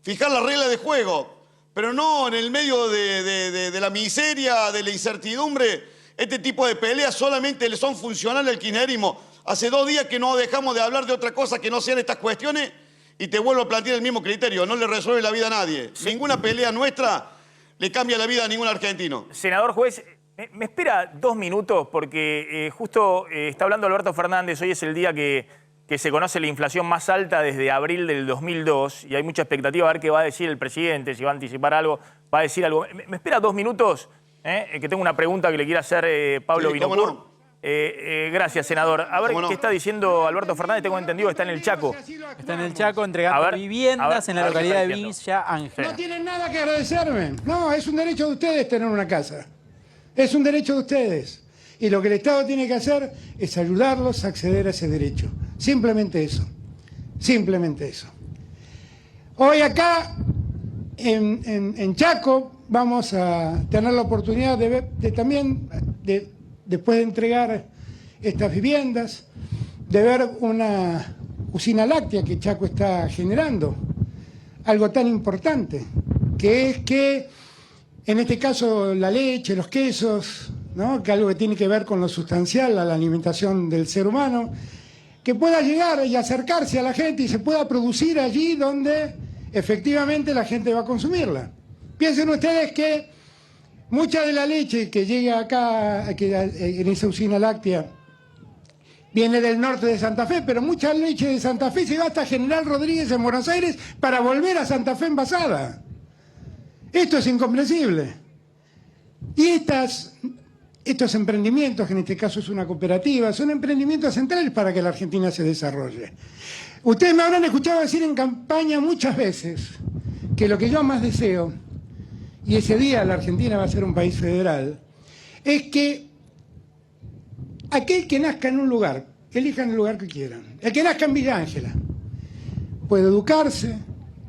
fijar las reglas de juego, pero no en el medio de la miseria, de la incertidumbre. Este tipo de peleas solamente le son funcionales al kirchnerismo. Hace 2 días que no dejamos de hablar de otra cosa que no sean estas cuestiones. Y te vuelvo a plantear el mismo criterio, no le resuelve la vida a nadie. Sí. Ninguna pelea nuestra le cambia la vida a ningún argentino. Senador Juez, me espera 2 minutos porque justo está hablando Alberto Fernández, hoy es el día que se conoce la inflación más alta desde abril del 2002 y hay mucha expectativa a ver qué va a decir el presidente, si va a anticipar algo, va a decir algo. ¿Me espera 2 minutos? Que tengo una pregunta que le quiere hacer Pablo Vinocur. Gracias, senador. A ver qué está diciendo Alberto Fernández. Tengo entendido que está en el Chaco. Está en el Chaco entregando viviendas en la localidad de Villa Ángel. No tienen nada que agradecerme. No, es un derecho de ustedes tener una casa. Es un derecho de ustedes. Y lo que el Estado tiene que hacer es ayudarlos a acceder a ese derecho. Simplemente eso. Simplemente eso. Hoy acá, en Chaco, vamos a tener la oportunidad después de entregar estas viviendas, de ver una usina láctea que Chaco está generando, algo tan importante, que es que, en este caso, la leche, los quesos, ¿no? Que algo que tiene que ver con lo sustancial, a la alimentación del ser humano, que pueda llegar y acercarse a la gente y se pueda producir allí donde efectivamente la gente va a consumirla. Piensen ustedes que mucha de la leche que llega acá, en esa usina láctea, viene del norte de Santa Fe, pero mucha leche de Santa Fe se va hasta General Rodríguez en Buenos Aires para volver a Santa Fe envasada. Esto es incomprensible. Y estos emprendimientos, que en este caso es una cooperativa, son emprendimientos centrales para que la Argentina se desarrolle. Ustedes me habrán escuchado decir en campaña muchas veces que lo que yo más deseo, y ese día la Argentina va a ser un país federal, es que aquel que nazca en un lugar, elijan el lugar que quieran, el que nazca en Villa Ángela, pueda educarse,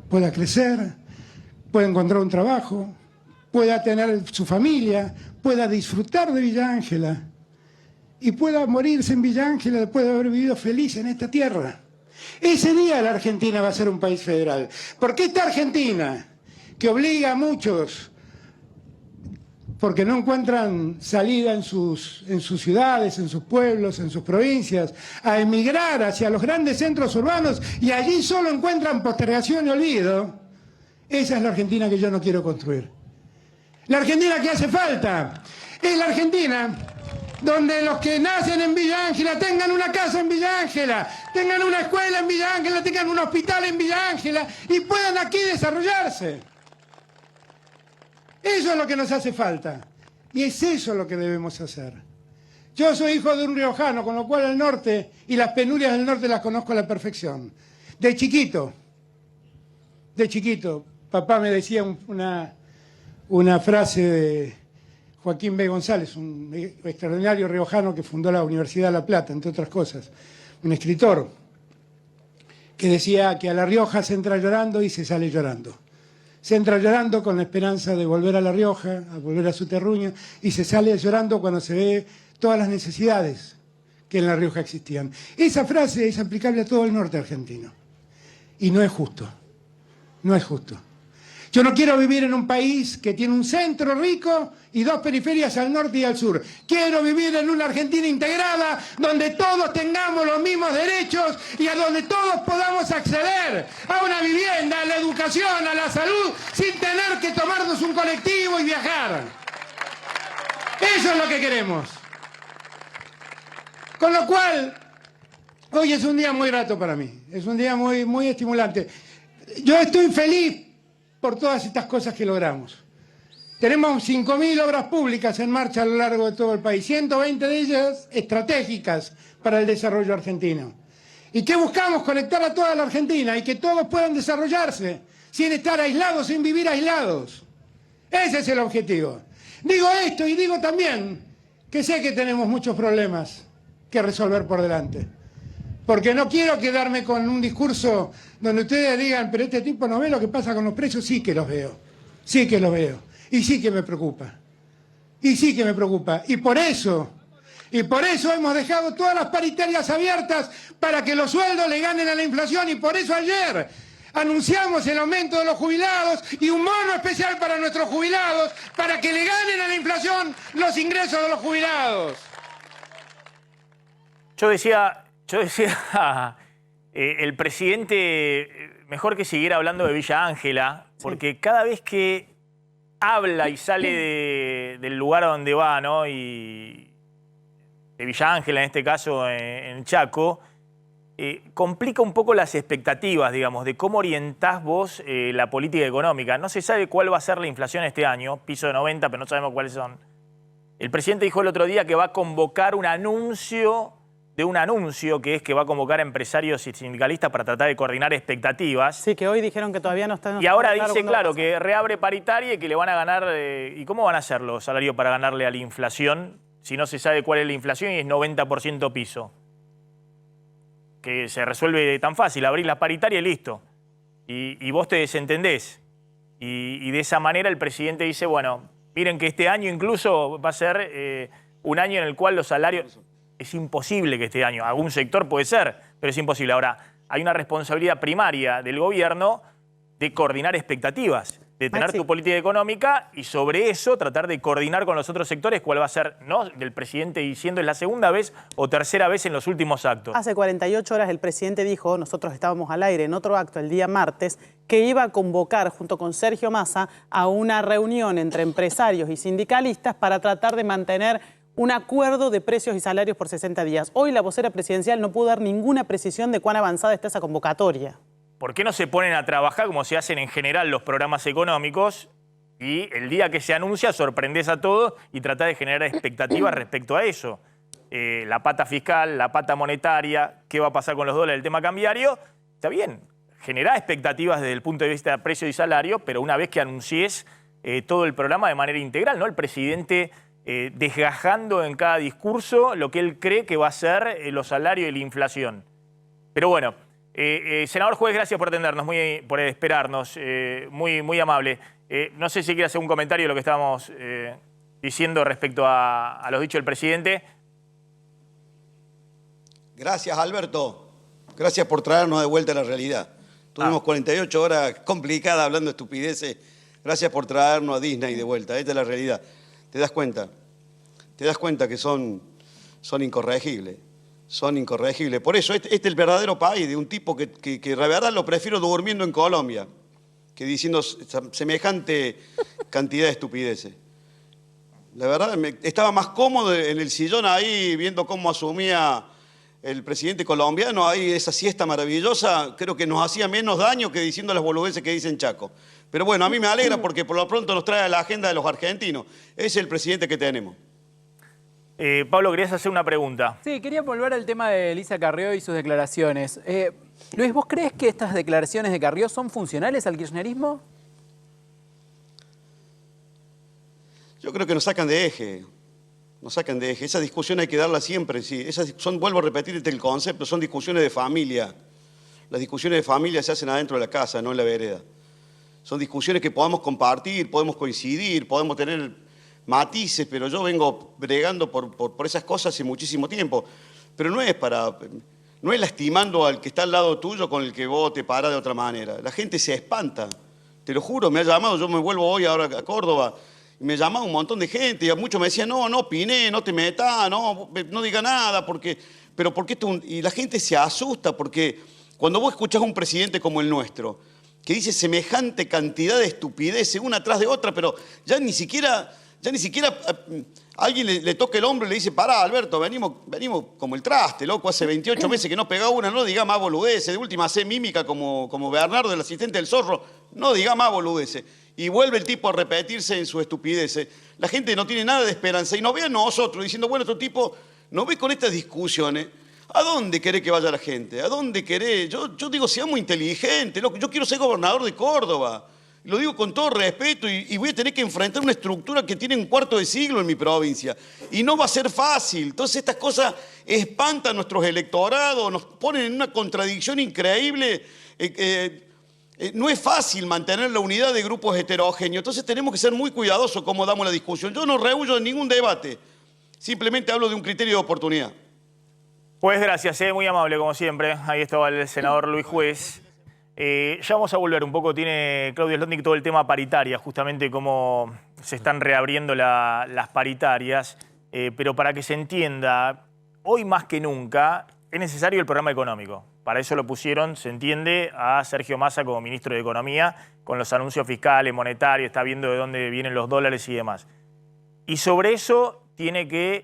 pueda crecer, pueda encontrar un trabajo, pueda tener su familia, pueda disfrutar de Villa Ángela y pueda morirse en Villa Ángela después de haber vivido feliz en esta tierra. Ese día la Argentina va a ser un país federal. Porque esta Argentina, que obliga a muchos, porque no encuentran salida en sus ciudades, en sus pueblos, en sus provincias, a emigrar hacia los grandes centros urbanos y allí solo encuentran postergación y olvido, esa es la Argentina que yo no quiero construir. La Argentina que hace falta es la Argentina donde los que nacen en Villa Ángela tengan una casa en Villa Ángela, tengan una escuela en Villa Ángela, tengan un hospital en Villa Ángela y puedan aquí desarrollarse. Eso es lo que nos hace falta y es eso lo que debemos hacer. Yo soy hijo de un riojano, con lo cual el norte y las penurias del norte las conozco a la perfección. De chiquito, papá me decía una frase de Joaquín B. González, un extraordinario riojano que fundó la Universidad de La Plata, entre otras cosas, un escritor, que decía que a La Rioja se entra llorando y se sale llorando. Se entra llorando con la esperanza de volver a La Rioja, a volver a su terruño, y se sale llorando cuando se ve todas las necesidades que en La Rioja existían. Esa frase es aplicable a todo el norte argentino. Y no es justo. No es justo. Yo no quiero vivir en un país que tiene un centro rico y dos periferias al norte y al sur. Quiero vivir en una Argentina integrada donde todos tengamos los mismos derechos y a donde todos podamos acceder a una vivienda, a la educación, a la salud, sin tener que tomarnos un colectivo y viajar. Eso es lo que queremos. Con lo cual, hoy es un día muy grato para mí. Es un día muy estimulante. Yo estoy feliz por todas estas cosas que logramos. Tenemos 5.000 obras públicas en marcha a lo largo de todo el país, 120 de ellas estratégicas para el desarrollo argentino. ¿Y qué buscamos? Conectar a toda la Argentina y que todos puedan desarrollarse sin estar aislados, sin vivir aislados. Ese es el objetivo. Digo esto y digo también que sé que tenemos muchos problemas que resolver por delante. Porque no quiero quedarme con un discurso donde ustedes digan, pero este tipo no ve lo que pasa con los precios. Sí que los veo, sí que los veo. Y sí que me preocupa. Y sí que me preocupa. Y por eso hemos dejado todas las paritarias abiertas para que los sueldos le ganen a la inflación. Y por eso ayer anunciamos el aumento de los jubilados y un bono especial para nuestros jubilados para que le ganen a la inflación los ingresos de los jubilados. Yo decía, el presidente, mejor que siguiera hablando de Villa Ángela, porque cada vez que habla y sale del lugar a donde va, ¿no? Y de Villa Ángela, en este caso en Chaco, complica un poco las expectativas, digamos, de cómo orientás vos la política económica. No se sabe cuál va a ser la inflación este año, piso de 90, pero no sabemos cuáles son. El presidente dijo el otro día que va a convocar un anuncio que es que va a convocar a empresarios y sindicalistas para tratar de coordinar expectativas. Sí, que hoy dijeron que todavía no están... Y ahora dice, claro, que reabre paritaria y que le van a ganar... ¿Y cómo van a hacer los salarios para ganarle a la inflación si no se sabe cuál es la inflación y es 90% piso? Que se resuelve tan fácil, abrís la paritaria y listo. Y vos te desentendés. Y de esa manera el presidente dice, bueno, miren que este año incluso va a ser un año en el cual los salarios... Es imposible que este año, algún sector puede ser, pero es imposible. Ahora, hay una responsabilidad primaria del gobierno de coordinar expectativas, de tener tu política económica y sobre eso tratar de coordinar con los otros sectores cuál va a ser, ¿no? Del presidente diciendo es la segunda vez o tercera vez en los últimos actos. Hace 48 horas el presidente dijo, nosotros estábamos al aire en otro acto el día martes, que iba a convocar junto con Sergio Massa a una reunión entre empresarios y sindicalistas para tratar de mantener un acuerdo de precios y salarios por 60 días. Hoy la vocera presidencial no pudo dar ninguna precisión de cuán avanzada está esa convocatoria. ¿Por qué no se ponen a trabajar como se hacen en general los programas económicos Y el día que se anuncia, sorprendés a todos y tratás de generar expectativas respecto a eso. La pata fiscal, la pata monetaria, qué va a pasar con los dólares, el tema cambiario, está bien. Generá expectativas desde el punto de vista de precio y salario, pero una vez que anuncies todo el programa de manera integral, ¿no? El presidente desgajando en cada discurso lo que él cree que va a ser los salarios y la inflación. Pero bueno, senador Juez, gracias por atendernos, por esperarnos, muy amable. No sé si quiere hacer un comentario de lo que estábamos diciendo respecto a los dichos del presidente. Gracias, Alberto. Gracias por traernos de vuelta a la realidad. Tuvimos 48 horas complicadas hablando de estupideces. Gracias por traernos a Disney de vuelta. Esta es la realidad. ¿Te das cuenta? Te das cuenta que son incorregibles. Son incorregibles. Por eso, este es el verdadero país de un tipo que la verdad lo prefiero durmiendo en Colombia que diciendo semejante cantidad de estupideces. La verdad, estaba más cómodo en el sillón ahí viendo cómo asumía el presidente colombiano, ahí esa siesta maravillosa, creo que nos hacía menos daño que diciendo las boludeces que dicen Chaco. Pero bueno, a mí me alegra porque por lo pronto nos trae a la agenda de los argentinos. Ese es el presidente que tenemos. Pablo, querías hacer una pregunta. Sí, quería volver al tema de Elisa Carrió y sus declaraciones. Luis, ¿vos crees que estas declaraciones de Carrió son funcionales al kirchnerismo? Yo creo que nos sacan de eje. Nos sacan de eje. Esa discusión hay que darla siempre. Sí. Vuelvo a repetirte el concepto, son discusiones de familia. Las discusiones de familia se hacen adentro de la casa, no en la vereda. Son discusiones que podamos compartir, podemos coincidir, podemos tener matices, pero yo vengo bregando por esas cosas hace muchísimo tiempo. Pero no es lastimando al que está al lado tuyo con el que vos te parás de otra manera. La gente se espanta. Te lo juro, me ha llamado, yo me vuelvo hoy ahora a Córdoba, y me llamaba un montón de gente, y a muchos me decían, no opine, no te metas, no diga nada, y la gente se asusta, porque cuando vos escuchás a un presidente como el nuestro, que dice semejante cantidad de estupideces una tras de otra, pero ya ni siquiera alguien le toca el hombro y le dice, pará, Alberto, venimos como el traste, loco, hace 28 meses que no pegá una, no diga más boludeces, de última hacé mímica como Bernardo, el asistente del zorro, no diga más boludeces. Y vuelve el tipo a repetirse en su estupidez. La gente no tiene nada de esperanza y nos ve a nosotros diciendo, bueno, este tipo nos ve con estas discusiones. ¿A dónde querés que vaya la gente? ¿A dónde querés? Yo digo, seamos inteligentes, loco. Yo quiero ser gobernador de Córdoba. Lo digo con todo respeto y voy a tener que enfrentar una estructura que tiene un cuarto de siglo en mi provincia. Y no va a ser fácil. Entonces estas cosas espantan a nuestros electorados, nos ponen en una contradicción increíble. No es fácil mantener la unidad de grupos heterogéneos, entonces tenemos que ser muy cuidadosos cómo damos la discusión. Yo no rehuyo en ningún debate, simplemente hablo de un criterio de oportunidad. Pues gracias, muy amable como siempre. Ahí estaba el senador Luis Juez. Ya vamos a volver un poco, tiene Claudio Slotnick todo el tema paritaria, justamente cómo se están reabriendo las paritarias, pero para que se entienda, hoy más que nunca es necesario el programa económico. Para eso lo pusieron, se entiende, a Sergio Massa como ministro de Economía, con los anuncios fiscales, monetarios, está viendo de dónde vienen los dólares y demás. Y sobre eso tiene que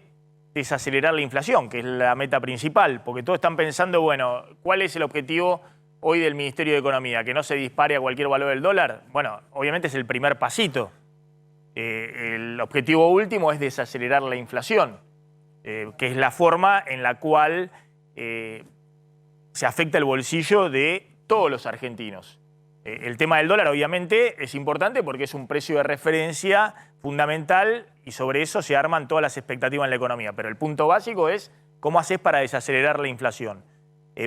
desacelerar la inflación, que es la meta principal, porque todos están pensando, bueno, ¿cuál es el objetivo hoy del Ministerio de Economía? ¿Que no se dispare a cualquier valor del dólar? Bueno, obviamente es el primer pasito. El objetivo último es desacelerar la inflación, que es la forma en la cual se afecta el bolsillo de todos los argentinos. El tema del dólar obviamente es importante porque es un precio de referencia fundamental y sobre eso se arman todas las expectativas en la economía. Pero el punto básico es cómo haces para desacelerar la inflación.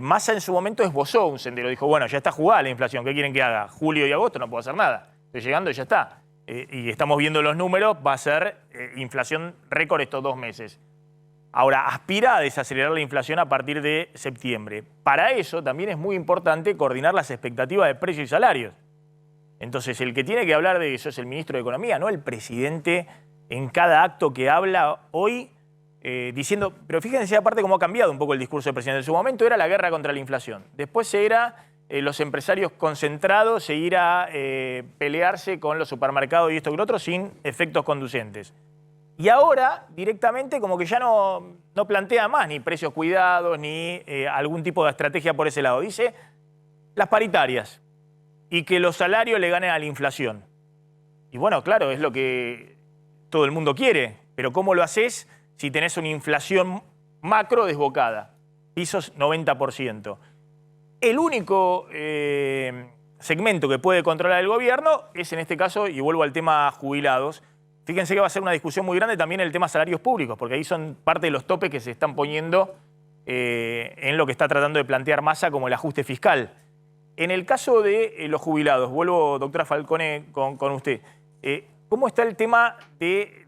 Massa en su momento esbozó un sendero, dijo, bueno, ya está jugada la inflación, ¿qué quieren que haga? Julio y agosto no puedo hacer nada, estoy llegando y ya está. Y estamos viendo los números, va a ser inflación récord estos 2 meses. Ahora, aspira a desacelerar la inflación a partir de septiembre. Para eso también es muy importante coordinar las expectativas de precios y salarios. Entonces, el que tiene que hablar de eso es el ministro de Economía, no el presidente en cada acto que habla hoy diciendo... Pero fíjense aparte cómo ha cambiado un poco el discurso del presidente. En su momento era la guerra contra la inflación. Después era los empresarios concentrados, seguir a pelearse con los supermercados y esto y lo otro sin efectos conducentes. Y ahora, directamente, como que ya no plantea más ni precios cuidados, ni algún tipo de estrategia por ese lado. Dice las paritarias y que los salarios le ganen a la inflación. Y bueno, claro, es lo que todo el mundo quiere, pero ¿cómo lo haces si tenés una inflación macro desbocada? Pisos 90%. El único segmento que puede controlar el gobierno es en este caso, y vuelvo al tema jubilados, fíjense que va a ser una discusión muy grande también el tema salarios públicos, porque ahí son parte de los topes que se están poniendo en lo que está tratando de plantear Massa como el ajuste fiscal. En el caso de los jubilados, vuelvo, doctora Falcone, con usted. ¿Cómo está el tema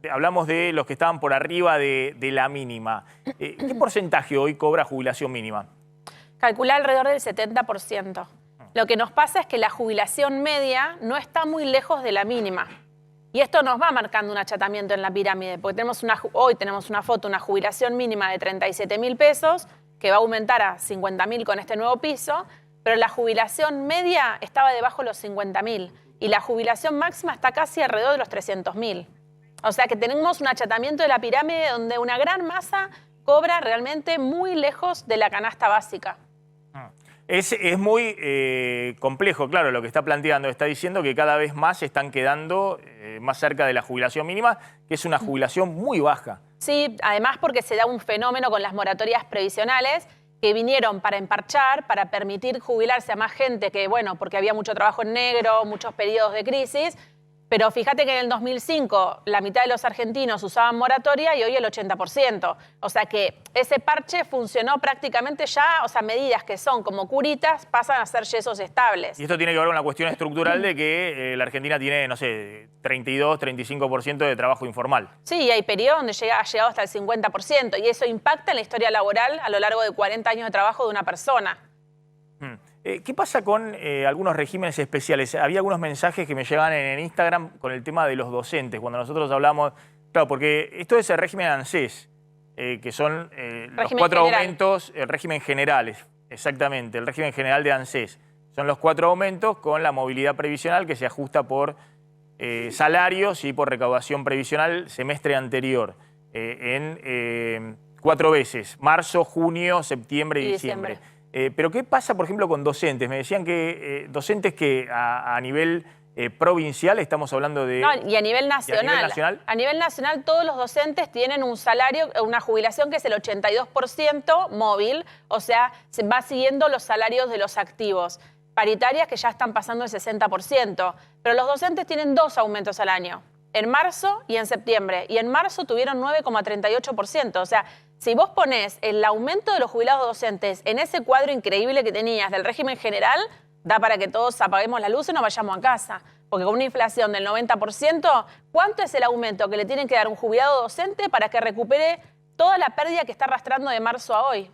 hablamos de los que estaban por arriba de la mínima? ¿Qué porcentaje hoy cobra jubilación mínima? Calcula alrededor del 70%. Lo que nos pasa es que la jubilación media no está muy lejos de la mínima. Y esto nos va marcando un achatamiento en la pirámide, porque hoy tenemos una foto, una jubilación mínima de 37.000 pesos, que va a aumentar a 50.000 con este nuevo piso, pero la jubilación media estaba debajo de los 50.000 y la jubilación máxima está casi alrededor de los 300.000. O sea que tenemos un achatamiento de la pirámide donde una gran masa cobra realmente muy lejos de la canasta básica. Es muy complejo, claro, lo que está planteando. Está diciendo que cada vez más se están quedando más cerca de la jubilación mínima, que es una jubilación muy baja. Sí, además porque se da un fenómeno con las moratorias previsionales que vinieron para emparchar, para permitir jubilarse a más gente que, bueno, porque había mucho trabajo en negro, muchos periodos de crisis. Pero fíjate que en el 2005 la mitad de los argentinos usaban moratoria y hoy el 80%. O sea que ese parche funcionó prácticamente ya, o sea, medidas que son como curitas pasan a ser yesos estables. Y esto tiene que ver con la cuestión estructural de que la Argentina tiene, no sé, 32, 35% de trabajo informal. Sí, hay periodos donde ha llegado hasta el 50% y eso impacta en la historia laboral a lo largo de 40 años de trabajo de una persona. ¿Qué pasa con algunos regímenes especiales? Había algunos mensajes que me llegaban en Instagram con el tema de los docentes, cuando nosotros hablamos... Claro, porque esto es el régimen ANSES, que son los 4 aumentos, el régimen general, exactamente, el régimen general de ANSES. Son los 4 aumentos con la movilidad previsional que se ajusta por salarios y por recaudación previsional semestre anterior, en 4 veces, marzo, junio, septiembre y diciembre. Pero ¿qué pasa, por ejemplo, con docentes? Me decían que docentes que a nivel provincial, estamos hablando de... No, y a nivel nacional. A nivel nacional todos los docentes tienen un salario, una jubilación que es el 82% móvil, o sea, se va siguiendo los salarios de los activos. Paritarias que ya están pasando el 60%. Pero los docentes tienen 2 aumentos al año, en marzo y en septiembre. Y en marzo tuvieron 9,38%, o sea... Si vos ponés el aumento de los jubilados docentes en ese cuadro increíble que tenías del régimen general, da para que todos apaguemos la luz y nos vayamos a casa. Porque con una inflación del 90%, ¿cuánto es el aumento que le tienen que dar un jubilado docente para que recupere toda la pérdida que está arrastrando de marzo a hoy?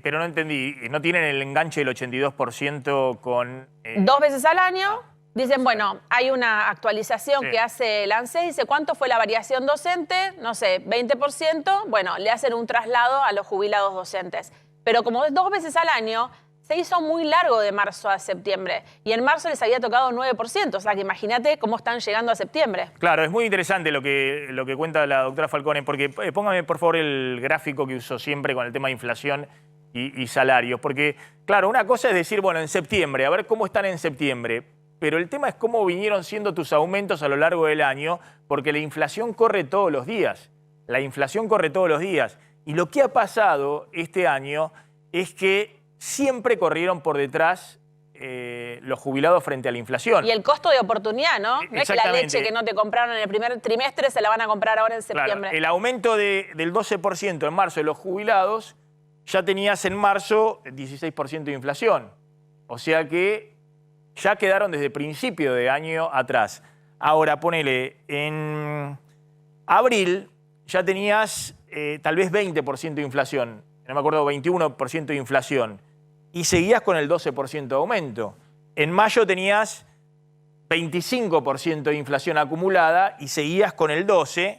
Pero no entendí, ¿no tienen el enganche del 82% con...? 2 veces al año. Dicen, bueno, hay una actualización que hace el ANSES, dice cuánto fue la variación docente, no sé, 20%, bueno, le hacen un traslado a los jubilados docentes. Pero como es 2 veces al año, se hizo muy largo de marzo a septiembre. Y en marzo les había tocado 9%, o sea que imagínate cómo están llegando a septiembre. Claro, es muy interesante lo que cuenta la doctora Falcone, porque póngame por favor el gráfico que uso siempre con el tema de inflación y salarios. Porque, claro, una cosa es decir, bueno, en septiembre, a ver cómo están en septiembre. Pero el tema es cómo vinieron siendo tus aumentos a lo largo del año, porque la inflación corre todos los días. La inflación corre todos los días. Y lo que ha pasado este año es que siempre corrieron por detrás los jubilados frente a la inflación. Y el costo de oportunidad, ¿no? No es que la leche que no te compraron en el primer trimestre se la van a comprar ahora en septiembre. Claro, el aumento del 12% en marzo de los jubilados, ya tenías en marzo 16% de inflación. O sea que... ya quedaron desde principio de año atrás. Ahora, ponele, en abril ya tenías tal vez 20% de inflación, no me acuerdo, 21% de inflación, y seguías con el 12% de aumento. En mayo tenías 25% de inflación acumulada y seguías con el 12%,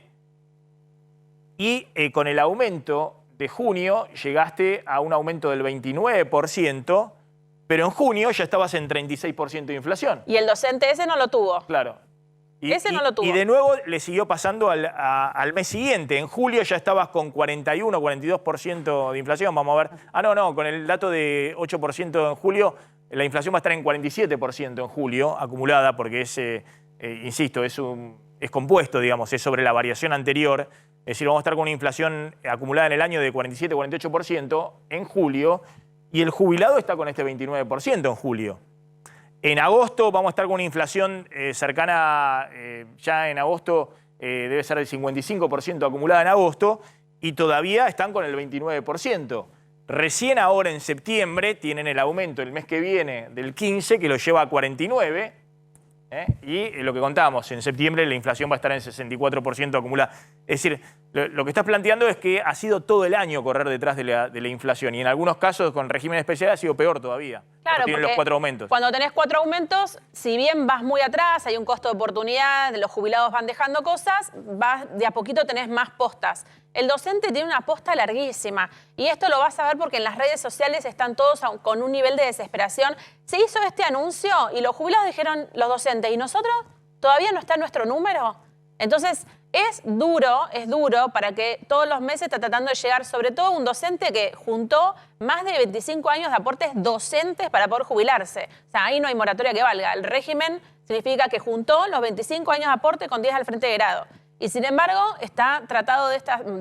y con el aumento de junio llegaste a un aumento del 29%, pero en junio ya estabas en 36% de inflación. Y el docente ese no lo tuvo. Claro. Ese no lo tuvo. Y de nuevo le siguió pasando al mes siguiente. En julio ya estabas con 41, 42% de inflación. Vamos a ver. Ah, no, con el dato de 8% en julio, la inflación va a estar en 47% en julio, acumulada, porque es insisto, es compuesto, digamos, es sobre la variación anterior. Es decir, vamos a estar con una inflación acumulada en el año de 47-48% en julio y el jubilado está con este 29% en julio. En agosto vamos a estar con una inflación cercana, ya en agosto debe ser del 55% acumulada en agosto y todavía están con el 29%. Recién ahora en septiembre tienen el aumento el mes que viene del 15% que lo lleva a 49%. Y lo que contábamos, en septiembre la inflación va a estar en 64% acumulada. Es decir, lo que estás planteando es que ha sido todo el año correr detrás de la inflación y en algunos casos con régimen especial ha sido peor todavía. Claro, tienen los 4 aumentos. Cuando tenés 4 aumentos, si bien vas muy atrás, hay un costo de oportunidad, los jubilados van dejando cosas, de a poquito tenés más postas. El docente tiene una posta larguísima y esto lo vas a ver porque en las redes sociales están todos con un nivel de desesperación. Se hizo este anuncio y los jubilados dijeron, los docentes, ¿y nosotros? ¿Todavía no está nuestro número? Entonces, es duro para que todos los meses está tratando de llegar, sobre todo un docente que juntó más de 25 años de aportes docentes para poder jubilarse. O sea, ahí no hay moratoria que valga. El régimen significa que juntó los 25 años de aporte con 10 al frente de grado. Y sin embargo, está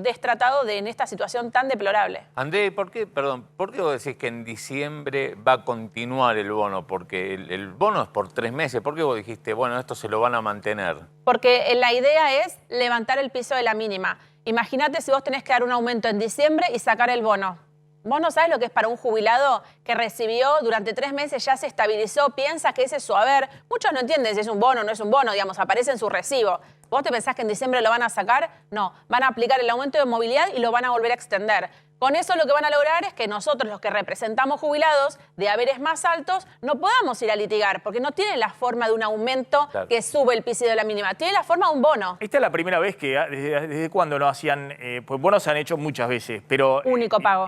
destratado en esta situación tan deplorable. André, ¿por qué vos decís que en diciembre va a continuar el bono? Porque el bono es por 3 meses. ¿Por qué vos dijiste, bueno, esto se lo van a mantener? Porque la idea es levantar el piso de la mínima. Imagínate si vos tenés que dar un aumento en diciembre y sacar el bono. Vos no sabés lo que es para un jubilado que recibió durante 3 meses, ya se estabilizó, piensa que ese es su haber. Muchos no entienden si es un bono o no es un bono, digamos, aparece en su recibo. ¿Vos te pensás que en diciembre lo van a sacar? No, van a aplicar el aumento de movilidad y lo van a volver a extender. Con eso lo que van a lograr es que nosotros, los que representamos jubilados de haberes más altos, no podamos ir a litigar, porque no tiene la forma de un aumento que sube el piso de la mínima, tiene la forma de un bono. Esta es la primera vez que, ¿desde cuándo no hacían? Pues bonos se han hecho muchas veces, pero... Único pago.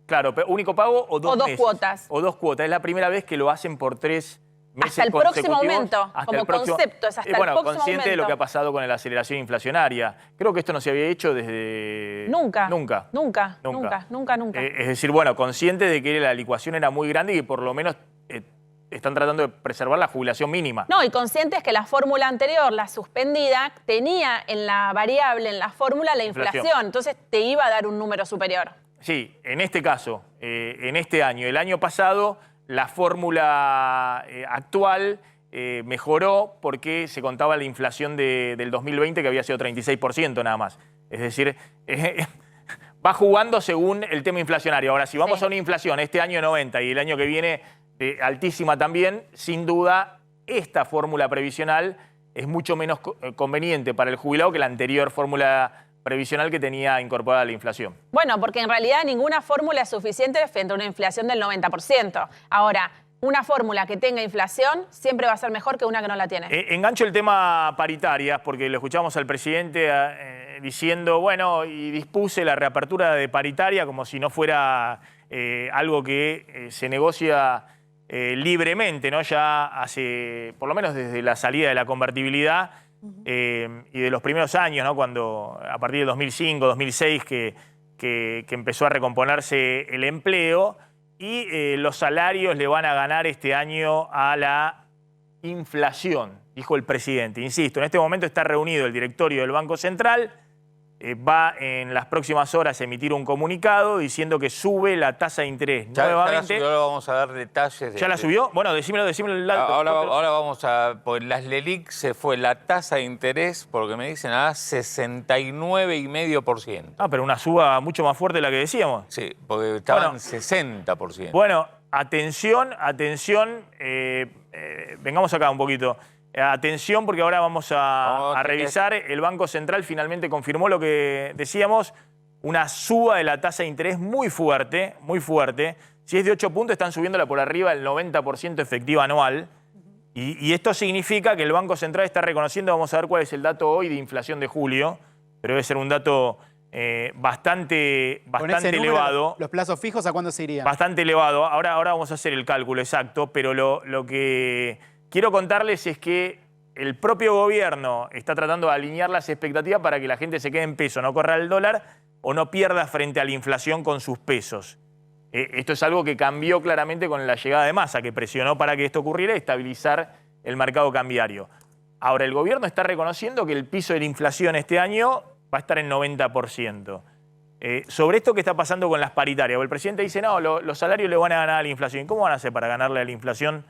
Claro, pero único pago o 2 meses. Cuotas. O 2 cuotas. Es la primera vez que lo hacen por 3 meses hasta el próximo aumento, hasta como el próximo, concepto, es hasta el próximo aumento. Bueno, consciente de lo que ha pasado con la aceleración inflacionaria. Creo que esto no se había hecho desde... Nunca. Nunca. Es decir, bueno, consciente de que la licuación era muy grande y que por lo menos están tratando de preservar la jubilación mínima. No, y conscientes que la fórmula anterior, la suspendida, tenía en la variable, en la fórmula, la inflación. Entonces te iba a dar un número superior. Sí, en este caso, en este año, el año pasado, la fórmula actual mejoró porque se contaba la inflación del 2020 que había sido 36% nada más. Es decir, va jugando según el tema inflacionario. Ahora, si vamos a una inflación este año 90 y el año que viene altísima también, sin duda, esta fórmula previsional es mucho menos conveniente para el jubilado que la anterior fórmula previsional que tenía incorporada la inflación. Bueno, porque en realidad ninguna fórmula es suficiente frente a una inflación del 90%. Ahora, una fórmula que tenga inflación siempre va a ser mejor que una que no la tiene. Engancho el tema paritarias, porque lo escuchamos al presidente diciendo, bueno, y dispuse la reapertura de paritaria como si no fuera algo que se negocia libremente, ¿no? Ya hace, por lo menos desde la salida de la convertibilidad, y de los primeros años, ¿no? Cuando a partir del 2005, 2006 que empezó a recomponerse el empleo y los salarios le van a ganar este año a la inflación, dijo el presidente. Insisto, en este momento está reunido el directorio del Banco Central, va en las próximas horas a emitir un comunicado diciendo que sube la tasa de interés nuevamente. Ya la subió, ahora vamos a dar detalles. ¿Ya la subió? Bueno, decímelo el dato. Ahora vamos a... Pues las LELIQ se fue la tasa de interés, por lo que me dicen, a 69,5%. Ah, pero una suba mucho más fuerte de la que decíamos. Sí, porque estaban 60%. Bueno, atención, vengamos acá un poquito. Atención porque ahora vamos a revisar. El Banco Central finalmente confirmó lo que decíamos, una suba de la tasa de interés muy fuerte, muy fuerte. Si es de 8 puntos, están subiéndola por arriba del 90% efectiva anual. Y esto significa que el Banco Central está reconociendo, vamos a ver cuál es el dato hoy de inflación de julio, pero debe ser un dato bastante elevado. ¿Los plazos fijos a cuándo se irían? Bastante elevado. Ahora vamos a hacer el cálculo exacto, pero lo que quiero contarles es que el propio gobierno está tratando de alinear las expectativas para que la gente se quede en peso, no corra el dólar o no pierda frente a la inflación con sus pesos. Esto es algo que cambió claramente con la llegada de Massa, que presionó para que esto ocurriera y estabilizar el mercado cambiario. Ahora, el gobierno está reconociendo que el piso de la inflación este año va a estar en 90%. Sobre esto que está pasando con las paritarias, el presidente dice, no, los salarios le van a ganar a la inflación. ¿Cómo van a hacer para ganarle a la inflación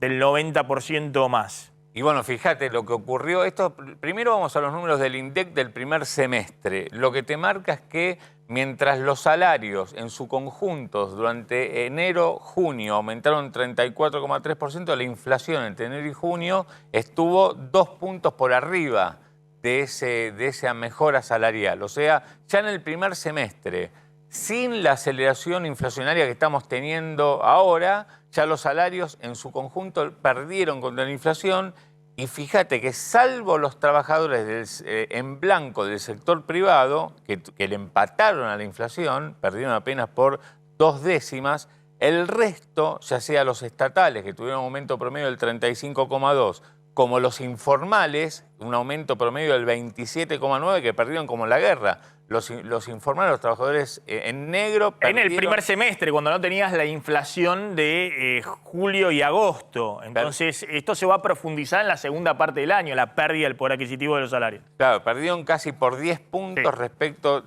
del 90% más? Y bueno, fíjate lo que ocurrió. Esto, primero vamos a los números del INDEC del primer semestre. Lo que te marca es que mientras los salarios en su conjunto durante enero-junio aumentaron 34,3%, la inflación entre enero y junio estuvo 2 puntos por arriba de esa mejora salarial. O sea, ya en el primer semestre, sin la aceleración inflacionaria que estamos teniendo ahora, ya los salarios en su conjunto perdieron contra la inflación. Y fíjate que salvo los trabajadores en blanco del sector privado, que le empataron a la inflación, perdieron apenas por 2 décimas, el resto, ya sea los estatales, que tuvieron un aumento promedio del 35,2%, como los informales, un aumento promedio del 27,9%, que perdieron como en la guerra. Los informales, los trabajadores en negro, perdieron. En el primer semestre, cuando no tenías la inflación de julio y agosto. Entonces, esto se va a profundizar en la segunda parte del año, la pérdida del poder adquisitivo de los salarios. Claro, perdieron casi por 10 puntos respecto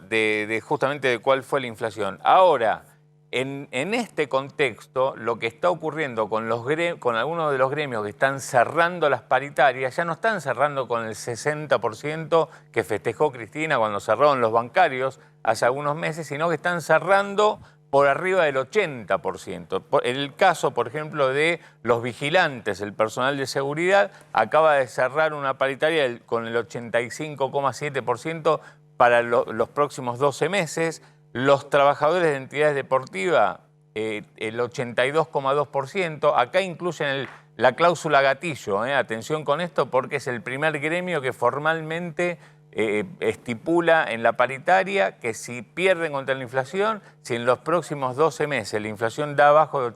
justamente de cuál fue la inflación. Ahora, en este contexto, lo que está ocurriendo con algunos de los gremios que están cerrando las paritarias, ya no están cerrando con el 60% que festejó Cristina cuando cerraron los bancarios hace algunos meses, sino que están cerrando por arriba del 80%. En el caso, por ejemplo, de los vigilantes, el personal de seguridad, acaba de cerrar una paritaria con el 85,7% para los próximos 12 meses. Los trabajadores de entidades deportivas, el 82,2%. Acá incluyen la cláusula gatillo. Atención con esto porque es el primer gremio que formalmente estipula en la paritaria que si pierden contra la inflación, si en los próximos 12 meses la inflación da arriba de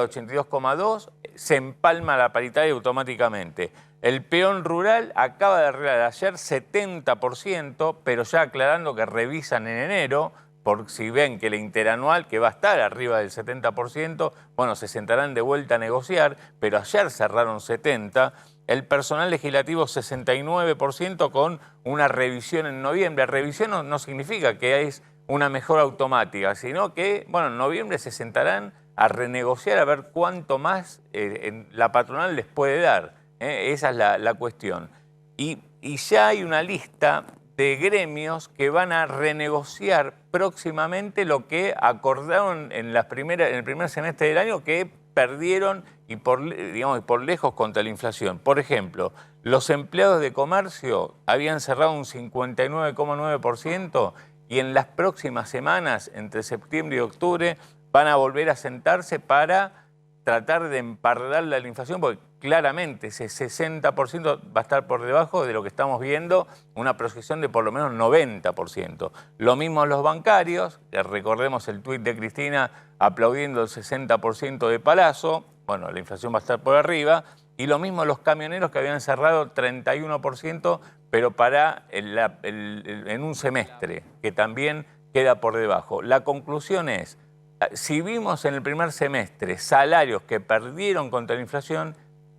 82,2, se empalma la paritaria automáticamente. El peón rural acaba de arreglar ayer 70%, pero ya aclarando que revisan en enero, por si ven que la interanual, que va a estar arriba del 70%, bueno, se sentarán de vuelta a negociar, pero ayer cerraron 70%. El personal legislativo 69% con una revisión en noviembre. Revisión no significa que es una mejora automática, sino que, bueno, en noviembre se sentarán a renegociar a ver cuánto más la patronal les puede dar. Esa es la cuestión. Y ya hay una lista de gremios que van a renegociar próximamente lo que acordaron en el primer semestre del año, que perdieron y por lejos contra la inflación. Por ejemplo, los empleados de comercio habían cerrado un 59,9% y en las próximas semanas, entre septiembre y octubre, van a volver a sentarse para tratar de empardarle a la inflación, porque claramente ese 60% va a estar por debajo de lo que estamos viendo, una proyección de por lo menos 90%. Lo mismo los bancarios, recordemos el tuit de Cristina aplaudiendo el 60% de Palazzo, bueno, la inflación va a estar por arriba, y lo mismo los camioneros que habían cerrado 31%, pero en un semestre, que también queda por debajo. La conclusión es, si vimos en el primer semestre salarios que perdieron contra la inflación,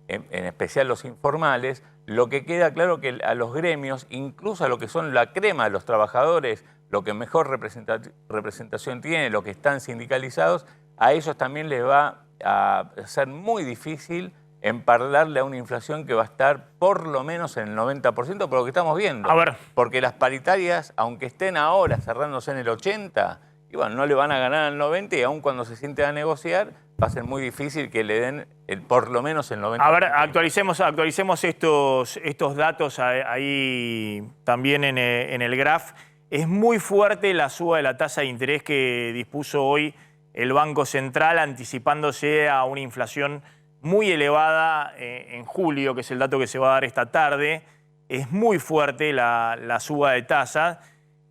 en especial los informales, lo que queda claro que a los gremios, incluso a lo que son la crema de los trabajadores, lo que mejor representación tiene, lo que están sindicalizados, a ellos también les va a ser muy difícil empardarle a una inflación que va a estar por lo menos en el 90%, por lo que estamos viendo. A ver. Porque las paritarias, aunque estén ahora cerrándose en el 80%, y bueno, no le van a ganar al 90% y aún cuando se sienten a negociar va a ser muy difícil que le den por lo menos el 90%. A ver, actualicemos estos datos ahí también en el graph. Es muy fuerte la suba de la tasa de interés que dispuso hoy el Banco Central, anticipándose a una inflación muy elevada en julio, que es el dato que se va a dar esta tarde. Es muy fuerte la suba de tasas.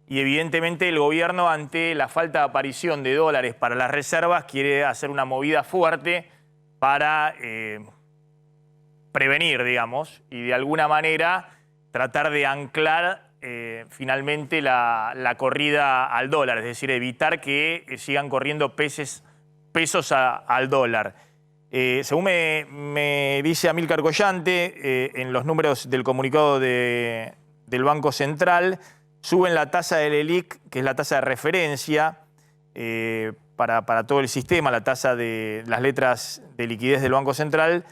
Y evidentemente el gobierno, ante la falta de aparición de dólares para las reservas, quiere hacer una movida fuerte para prevenir, digamos, y de alguna manera tratar de anclar finalmente la corrida al dólar, es decir, evitar que sigan corriendo pesos al dólar. Según me dice Amílcar Collante, en los números del comunicado del Banco Central, suben la tasa del ELIC, que es la tasa de referencia para todo el sistema, la tasa de las letras de liquidez del Banco Central,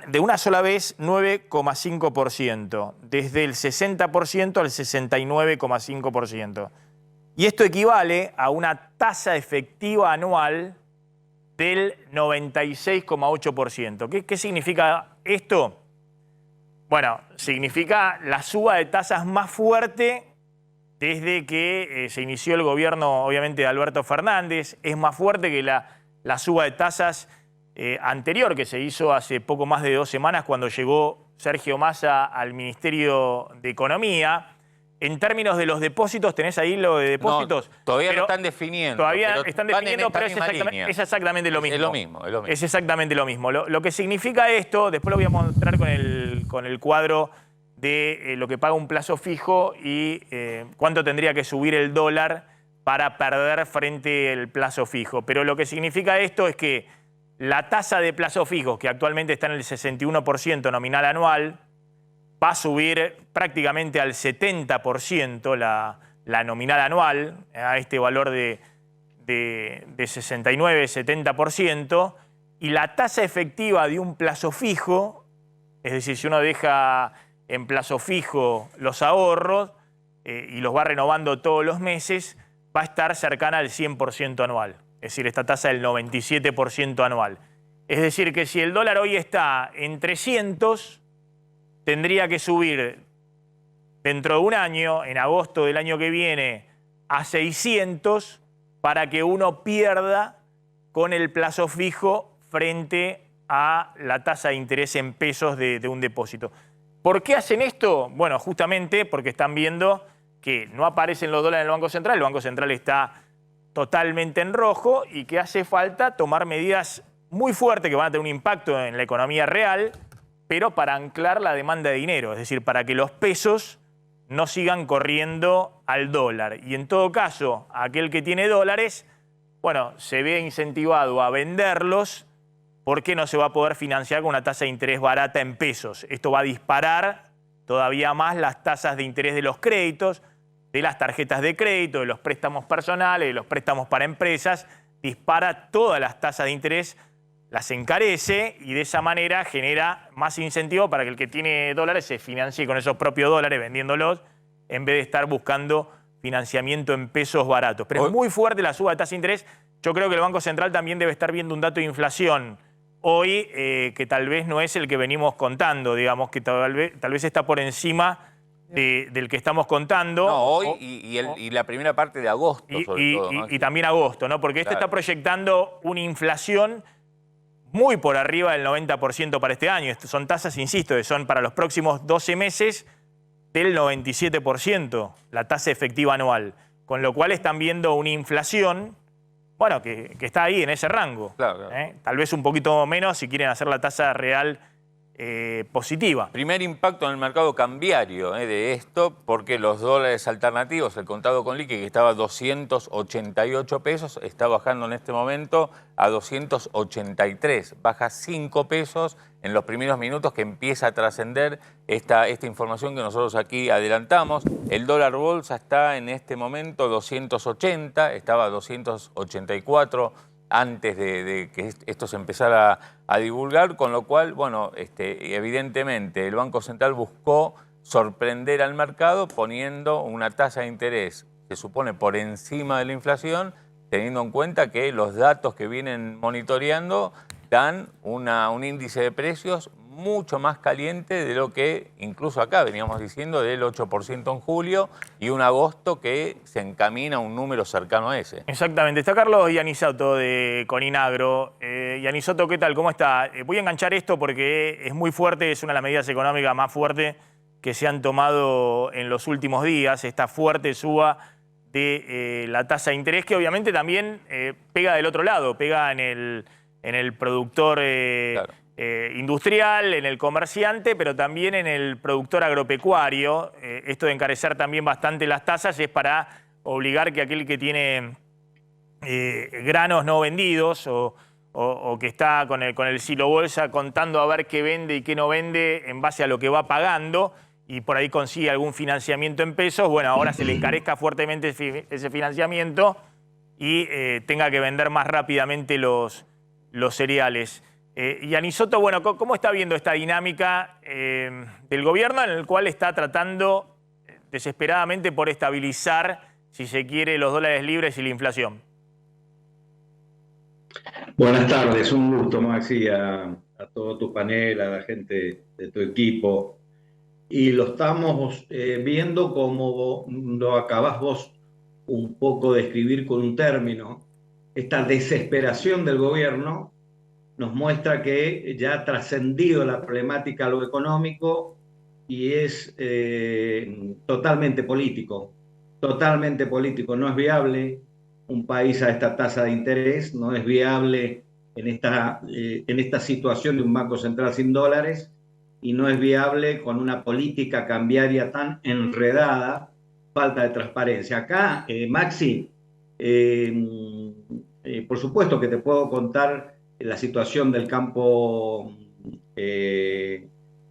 de una sola vez 9,5%, desde el 60% al 69,5%. Y esto equivale a una tasa efectiva anual del 96,8%. ¿Qué significa esto? Bueno, significa la suba de tasas más fuerte desde que se inició el gobierno, obviamente, de Alberto Fernández. Es más fuerte que la suba de tasas anterior que se hizo hace poco más de 2 semanas cuando llegó Sergio Massa al Ministerio de Economía. En términos de los depósitos, ¿tenés ahí lo de depósitos? No, todavía no están definiendo. Todavía están definiendo, pero es exactamente lo mismo. Es lo mismo. Es exactamente lo mismo. Lo que significa esto, después lo voy a mostrar con el cuadro de lo que paga un plazo fijo y cuánto tendría que subir el dólar para perder frente al plazo fijo. Pero lo que significa esto es que la tasa de plazo fijo, que actualmente está en el 61% nominal anual, va a subir prácticamente al 70% la nominal anual, a este valor de 69-70%, y la tasa efectiva de un plazo fijo, es decir, si uno deja en plazo fijo los ahorros y los va renovando todos los meses, va a estar cercana al 100% anual. Es decir, esta tasa del 97% anual. Es decir, que si el dólar hoy está en 300, tendría que subir dentro de un año, en agosto del año que viene, a 600 para que uno pierda con el plazo fijo frente a la tasa de interés en pesos de un depósito. ¿Por qué hacen esto? Bueno, justamente porque están viendo que no aparecen los dólares en el Banco Central. El Banco Central está totalmente en rojo y que hace falta tomar medidas muy fuertes que van a tener un impacto en la economía real, pero para anclar la demanda de dinero, es decir, para que los pesos no sigan corriendo al dólar. Y en todo caso, aquel que tiene dólares, bueno, se ve incentivado a venderlos porque no se va a poder financiar con una tasa de interés barata en pesos. Esto va a disparar todavía más las tasas de interés de los créditos, de las tarjetas de crédito, de los préstamos personales, de los préstamos para empresas, dispara todas las tasas de interés, las encarece y de esa manera genera más incentivo para que el que tiene dólares se financie con esos propios dólares vendiéndolos en vez de estar buscando financiamiento en pesos baratos. Pero es muy fuerte la suba de tasa de interés. Yo creo que el Banco Central también debe estar viendo un dato de inflación hoy que tal vez no es el que venimos contando, digamos, que tal vez está por encima del que estamos contando. No, hoy y la primera parte de agosto, sobre todo, ¿no? Y también agosto, ¿no? Porque está proyectando una inflación muy por arriba del 90% para este año. Son tasas, insisto, que son para los próximos 12 meses del 97%, la tasa efectiva anual. Con lo cual están viendo una inflación, bueno, que está ahí en ese rango. Claro. Tal vez un poquito menos si quieren hacer la tasa real positiva. Primer impacto en el mercado cambiario de esto, porque los dólares alternativos, el contado con liqui, que estaba a 288 pesos, está bajando en este momento a 283. Baja 5 pesos en los primeros minutos que empieza a trascender esta información que nosotros aquí adelantamos. El dólar bolsa está en este momento 280, estaba a 284 antes de que esto se empezara a divulgar, con lo cual, bueno, evidentemente el Banco Central buscó sorprender al mercado poniendo una tasa de interés, se supone, por encima de la inflación, teniendo en cuenta que los datos que vienen monitoreando dan un índice de precios mucho más caliente de lo que incluso acá veníamos diciendo del 8% en julio y un agosto que se encamina a un número cercano a ese. Exactamente. Está Carlos Ianisoto de Coninagro. Ianisoto, ¿qué tal? ¿Cómo está? Voy a enganchar esto porque es muy fuerte, es una de las medidas económicas más fuertes que se han tomado en los últimos días, esta fuerte suba de la tasa de interés que obviamente también pega del otro lado, pega en el productor claro. Industrial, en el comerciante, pero también en el productor agropecuario. Esto de encarecer también bastante las tasas es para obligar que aquel que tiene granos no vendidos o o que está con el silo bolsa contando a ver qué vende y qué no vende en base a lo que va pagando y por ahí consigue algún financiamiento en pesos, bueno, ahora se le encarezca fuertemente ese financiamiento y tenga que vender más rápidamente los cereales. Y Anisoto, bueno, ¿cómo está viendo esta dinámica del gobierno en el cual está tratando desesperadamente por estabilizar, si se quiere, los dólares libres y la inflación? Buenas tardes, un gusto, Maxi, a todo tu panel, a la gente de tu equipo. Y lo estamos viendo como lo acabás vos un poco de describir con un término. Esta desesperación del gobierno nos muestra que ya ha trascendido la problemática a lo económico y es totalmente político. Totalmente político. No es viable un país a esta tasa de interés, no es viable en esta situación de un Banco Central sin dólares y no es viable con una política cambiaria tan enredada, falta de transparencia. Acá, Maxi, por supuesto que te puedo contar la situación del campo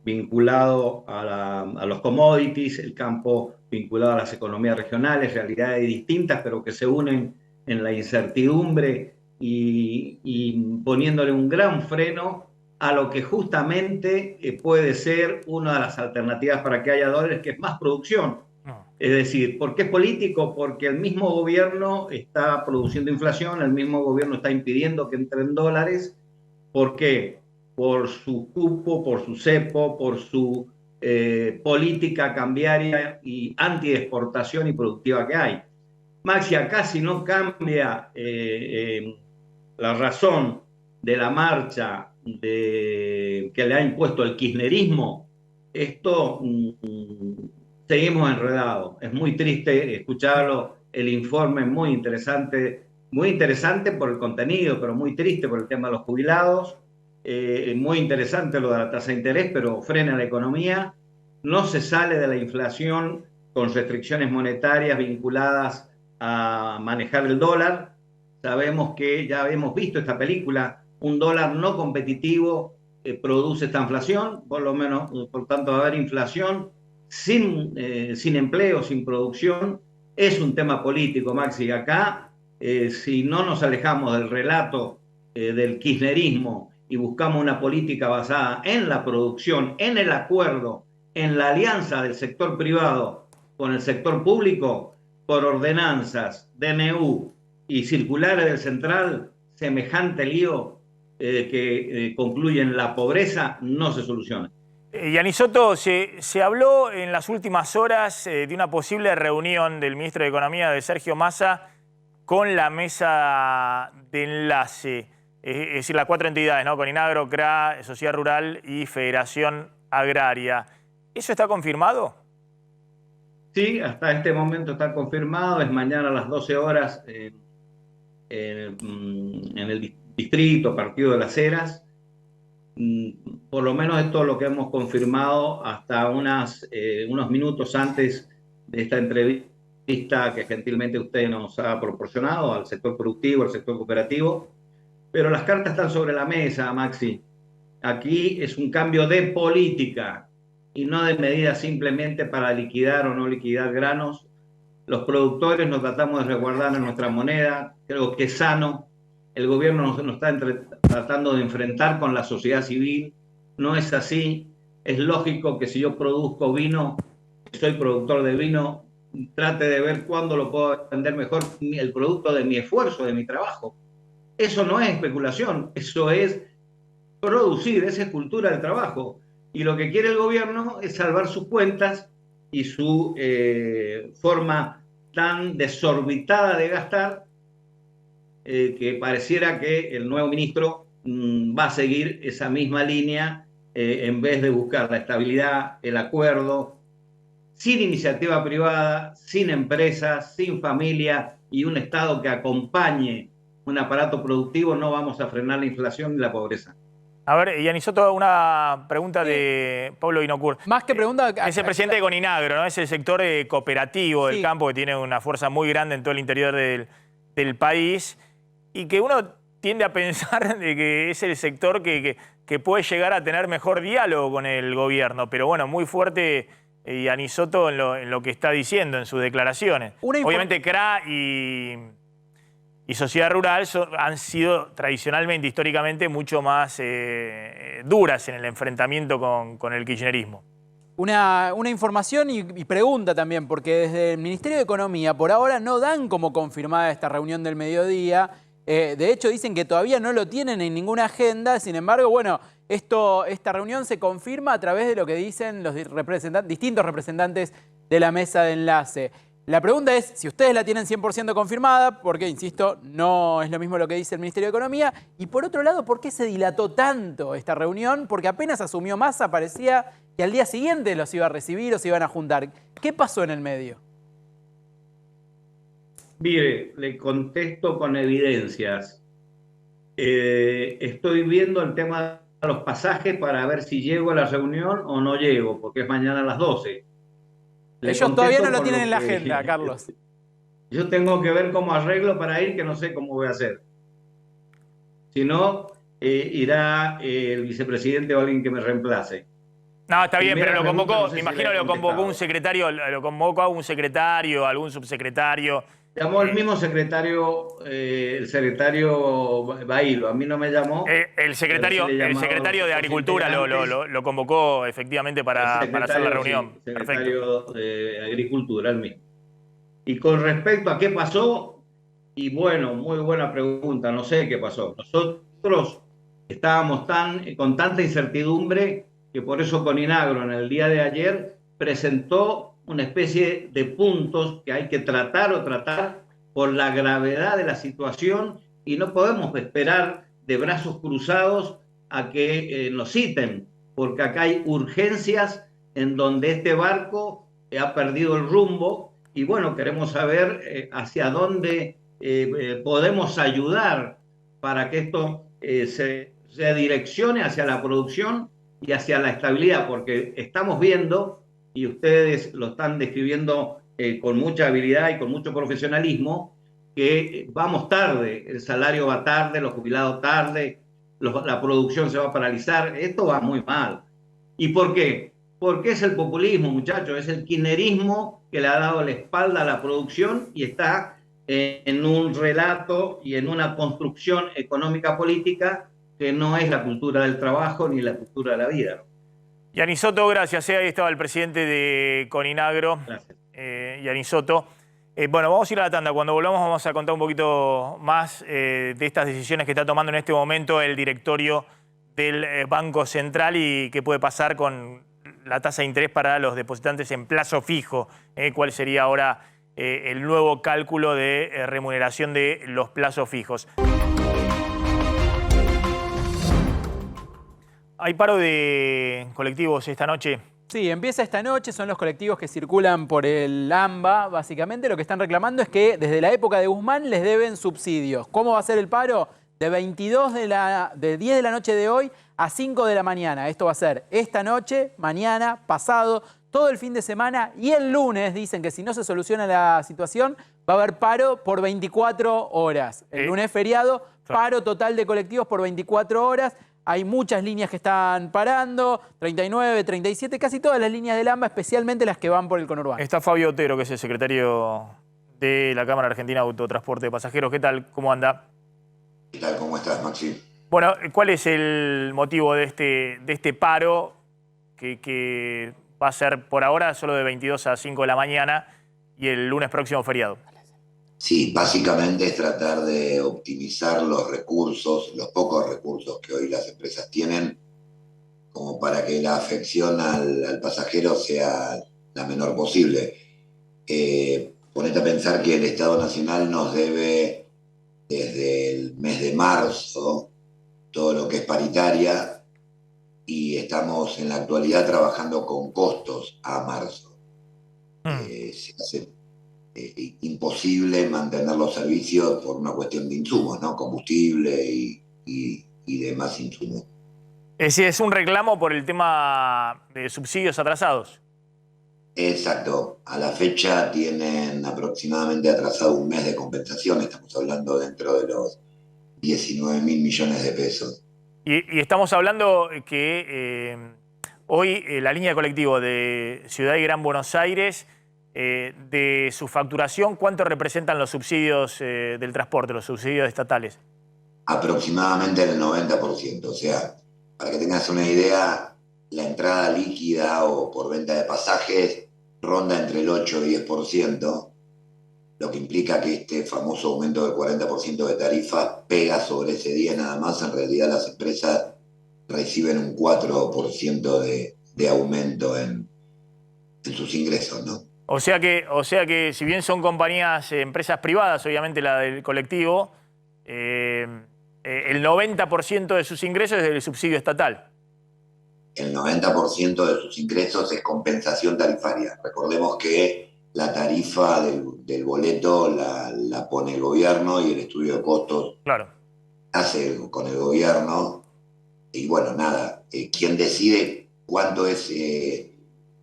vinculado a los commodities, el campo vinculado a las economías regionales, realidades distintas, pero que se unen en la incertidumbre y poniéndole un gran freno a lo que justamente puede ser una de las alternativas para que haya dólares, que es más producción. Es decir, ¿por qué es político? Porque el mismo gobierno está produciendo inflación, el mismo gobierno está impidiendo que entren dólares. ¿Por qué? Por su cupo, por su cepo, por su política cambiaria y anti-exportación y productiva que hay. Maxi, acá si no cambia la razón de la marcha que le ha impuesto el kirchnerismo, esto seguimos enredados. Es muy triste escucharlo, el informe es muy interesante por el contenido, pero muy triste por el tema de los jubilados, muy interesante lo de la tasa de interés, pero frena la economía, no se sale de la inflación con restricciones monetarias vinculadas a manejar el dólar. Sabemos que ya hemos visto esta película, un dólar no competitivo produce esta inflación, por lo menos, por tanto va a haber inflación sin empleo, sin producción. Es un tema político, Maxi. Acá, si no nos alejamos del relato del kirchnerismo y buscamos una política basada en la producción, en el acuerdo, en la alianza del sector privado con el sector público, por ordenanzas, DNU y circulares del central, semejante lío que concluye en la pobreza no se soluciona. Y Anisoto, se habló en las últimas horas de una posible reunión del ministro de Economía, de Sergio Massa, con la mesa de enlace, es decir, las 4 entidades, ¿no? Coninagro, CRA, Sociedad Rural y Federación Agraria. ¿Eso está confirmado? Sí, hasta este momento está confirmado. Es mañana a las 12 horas en el distrito, Partido de las Heras. Por lo menos esto es lo que hemos confirmado hasta unos minutos antes de esta entrevista que gentilmente usted nos ha proporcionado al sector productivo, al sector cooperativo. Pero las cartas están sobre la mesa, Maxi. Aquí es un cambio de política y no de medidas simplemente para liquidar o no liquidar granos. Los productores nos tratamos de resguardar en nuestra moneda, creo que es sano. El gobierno nos está tratando de enfrentar con la sociedad civil. No es así. Es lógico que si yo produzco vino, soy productor de vino, trate de ver cuándo lo puedo vender mejor, el producto de mi esfuerzo, de mi trabajo. Eso no es especulación, eso es producir, esa es cultura del trabajo. Y lo que quiere el gobierno es salvar sus cuentas y su forma tan desorbitada de gastar, que pareciera que el nuevo ministro va a seguir esa misma línea en vez de buscar la estabilidad, el acuerdo, sin iniciativa privada, sin empresas, sin familia y un Estado que acompañe un aparato productivo. No vamos a frenar la inflación ni la pobreza. A ver, y Anisoto, una pregunta de Pablo Inocur. Más que pregunta... Es el presidente de Coninagro, ¿no? Es el sector cooperativo del campo que tiene una fuerza muy grande en todo el interior del país y que uno tiende a pensar de que es el sector que puede llegar a tener mejor diálogo con el gobierno, pero bueno, muy fuerte Yanisotto en lo que está diciendo, en sus declaraciones. Obviamente CRA y Sociedad Rural han sido tradicionalmente, históricamente, mucho más duras en el enfrentamiento con el kirchnerismo. Una información y pregunta también, porque desde el Ministerio de Economía por ahora no dan como confirmada esta reunión del mediodía. De hecho, dicen que todavía no lo tienen en ninguna agenda. Sin embargo, bueno, esta reunión se confirma a través de lo que dicen los distintos representantes de la mesa de enlace. La pregunta es si ustedes la tienen 100% confirmada, porque, insisto, no es lo mismo lo que dice el Ministerio de Economía. Y por otro lado, ¿por qué se dilató tanto esta reunión? Porque apenas asumió Massa, parecía que al día siguiente los iba a recibir o se iban a juntar. ¿Qué pasó en el medio? Mire, le contesto con evidencias. Estoy viendo el tema de los pasajes para ver si llego a la reunión o no llego, porque es mañana a las 12. Ellos todavía no lo tienen en la agenda, Carlos. Yo tengo que ver cómo arreglo para ir, que no sé cómo voy a hacer. Si no, irá el vicepresidente o alguien que me reemplace. No, está bien, pero lo convocó, me imagino lo convocó un secretario, lo convocó a un secretario, algún subsecretario. Llamó el mismo secretario, el secretario Bailo, a mí no me llamó. El secretario de Agricultura lo convocó efectivamente para hacer la reunión. Sí, secretario de Agricultura, el mismo. Y con respecto a qué pasó, y bueno, muy buena pregunta, no sé qué pasó. Nosotros estábamos con tanta incertidumbre que por eso Coninagro en el día de ayer presentó una especie de puntos que hay que tratar por la gravedad de la situación y no podemos esperar de brazos cruzados a que nos citen, porque acá hay urgencias en donde este barco ha perdido el rumbo y bueno, queremos saber hacia dónde podemos ayudar para que esto se direccione hacia la producción y hacia la estabilidad, porque estamos viendo, y ustedes lo están describiendo con mucha habilidad y con mucho profesionalismo, que vamos tarde, el salario va tarde, los jubilados tarde, la producción se va a paralizar, esto va muy mal. ¿Y por qué? Porque es el populismo, muchachos, es el kirchnerismo que le ha dado la espalda a la producción y está en un relato y en una construcción económica política que no es la cultura del trabajo ni la cultura de la vida. Yanisotto, gracias. Ahí estaba el presidente de Coninagro, Yanisotto. Bueno, vamos a ir a la tanda. Cuando volvamos vamos a contar un poquito más de estas decisiones que está tomando en este momento el directorio del Banco Central y qué puede pasar con la tasa de interés para los depositantes en plazo fijo. ¿Cuál sería ahora el nuevo cálculo de remuneración de los plazos fijos? ¿Hay paro de colectivos esta noche? Sí, empieza esta noche, son los colectivos que circulan por el AMBA. Básicamente lo que están reclamando es que desde la época de Guzmán les deben subsidios. ¿Cómo va a ser el paro? De 10 de la noche de hoy a 5 de la mañana. Esto va a ser esta noche, mañana, pasado, todo el fin de semana y el lunes. Dicen que si no se soluciona la situación va a haber paro por 24 horas. El lunes feriado, paro total de colectivos por 24 horas. Hay muchas líneas que están parando, 39, 37, casi todas las líneas del AMBA, especialmente las que van por el conurbano. Está Fabio Otero, que es el secretario de la Cámara Argentina de Autotransporte de Pasajeros. ¿Qué tal? ¿Cómo anda? ¿Qué tal? ¿Cómo estás, Maxi? Bueno, ¿cuál es el motivo de este paro que va a ser por ahora solo de 22 a 5 de la mañana y el lunes próximo feriado? Sí, básicamente es tratar de optimizar los recursos, los pocos recursos que hoy las empresas tienen, como para que la afección al pasajero sea la menor posible. Ponete a pensar que el Estado Nacional nos debe desde el mes de marzo todo lo que es paritaria y estamos en la actualidad trabajando con costos a marzo. Se hace imposible mantener los servicios por una cuestión de insumos, ¿no? Combustible y demás insumos. Es decir, es un reclamo por el tema de subsidios atrasados. Exacto. A la fecha tienen aproximadamente atrasado un mes de compensación. Estamos hablando dentro de los 19.000 millones de pesos. Y estamos hablando que hoy la línea de colectivo de Ciudad y Gran Buenos Aires, de su facturación, ¿cuánto representan los subsidios del transporte, los subsidios estatales? Aproximadamente el 90%. O sea, para que tengas una idea, la entrada líquida o por venta de pasajes ronda entre el 8 y 10%, lo que implica que este famoso aumento del 40% de tarifa pega sobre ese día nada más. En realidad las empresas reciben un 4% de aumento en sus ingresos, ¿no? O sea que si bien son compañías, empresas privadas, obviamente la del colectivo, el 90% de sus ingresos es del subsidio estatal. El 90% de sus ingresos es compensación tarifaria. Recordemos que la tarifa del boleto la pone el gobierno y el estudio de costos hace con el gobierno. Y bueno, nada, quien decide cuánto es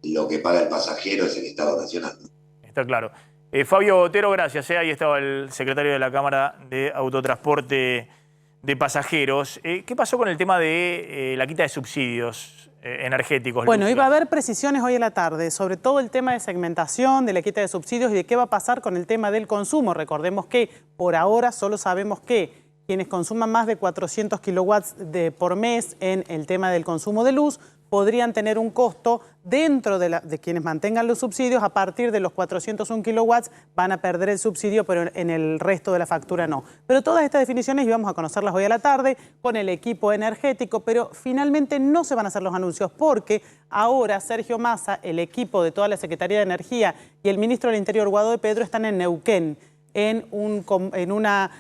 lo que paga el pasajero es el Estado Nacional. Está claro. Fabio Botero, gracias. Ahí estaba el secretario de la Cámara de Autotransporte de Pasajeros. ¿Qué pasó con el tema de la quita de subsidios energéticos? Bueno, iba a haber precisiones hoy en la tarde, sobre todo el tema de segmentación, de la quita de subsidios y de qué va a pasar con el tema del consumo. Recordemos que por ahora solo sabemos que quienes consuman más de 400 kilowatts por mes en el tema del consumo de luz podrían tener un costo dentro de quienes mantengan los subsidios. A partir de los 401 kilowatts van a perder el subsidio, pero en el resto de la factura no. Pero todas estas definiciones íbamos a conocerlas hoy a la tarde con el equipo energético, pero finalmente no se van a hacer los anuncios porque ahora Sergio Massa, el equipo de toda la Secretaría de Energía y el ministro del Interior, Guado de Pedro, están en Neuquén en una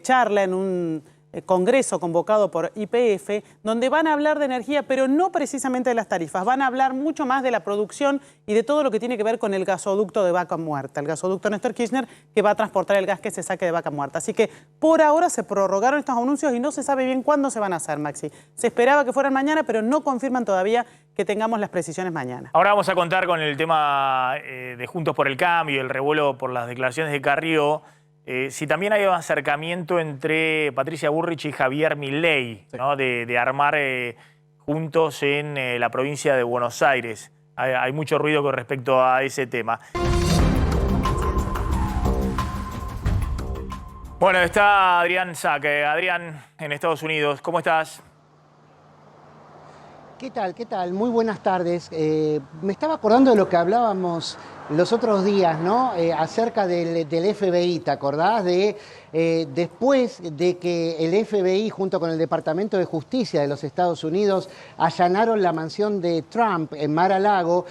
charla, en un congreso convocado por YPF, donde van a hablar de energía, pero no precisamente de las tarifas. Van a hablar mucho más de la producción y de todo lo que tiene que ver con el gasoducto de Vaca Muerta, el gasoducto Néstor Kirchner, que va a transportar el gas que se saque de Vaca Muerta. Así que por ahora se prorrogaron estos anuncios y no se sabe bien cuándo se van a hacer, Maxi. Se esperaba que fueran mañana, pero no confirman todavía que tengamos las precisiones mañana. Ahora vamos a contar con el tema de Juntos por el Cambio, el revuelo por las declaraciones de Carrió. Si también hay un acercamiento entre Patricia Bullrich y Javier Milei, sí, ¿no? de armar juntos en la provincia de Buenos Aires. Hay mucho ruido con respecto a ese tema. Bueno, está Adrián Saque. Adrián, en Estados Unidos, ¿cómo estás? ¿Qué tal? ¿Qué tal? Muy buenas tardes. Me estaba acordando de lo que hablábamos los otros días, ¿no? Acerca del FBI, ¿te acordás? Después de que el FBI junto con el Departamento de Justicia de los Estados Unidos allanaron la mansión de Trump en Mar-a-Lago,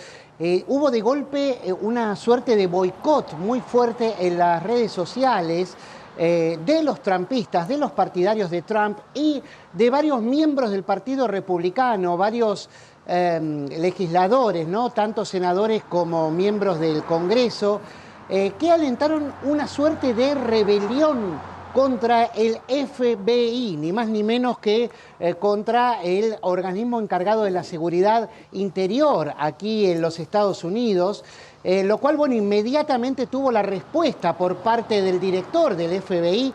hubo de golpe una suerte de boicot muy fuerte en las redes sociales de los trumpistas, de los partidarios de Trump y de varios miembros del Partido Republicano, varios legisladores, ¿no? Tanto senadores como miembros del Congreso, que alentaron una suerte de rebelión contra el FBI, ni más ni menos que contra el organismo encargado de la seguridad interior aquí en los Estados Unidos, lo cual, bueno, inmediatamente tuvo la respuesta por parte del director del FBI,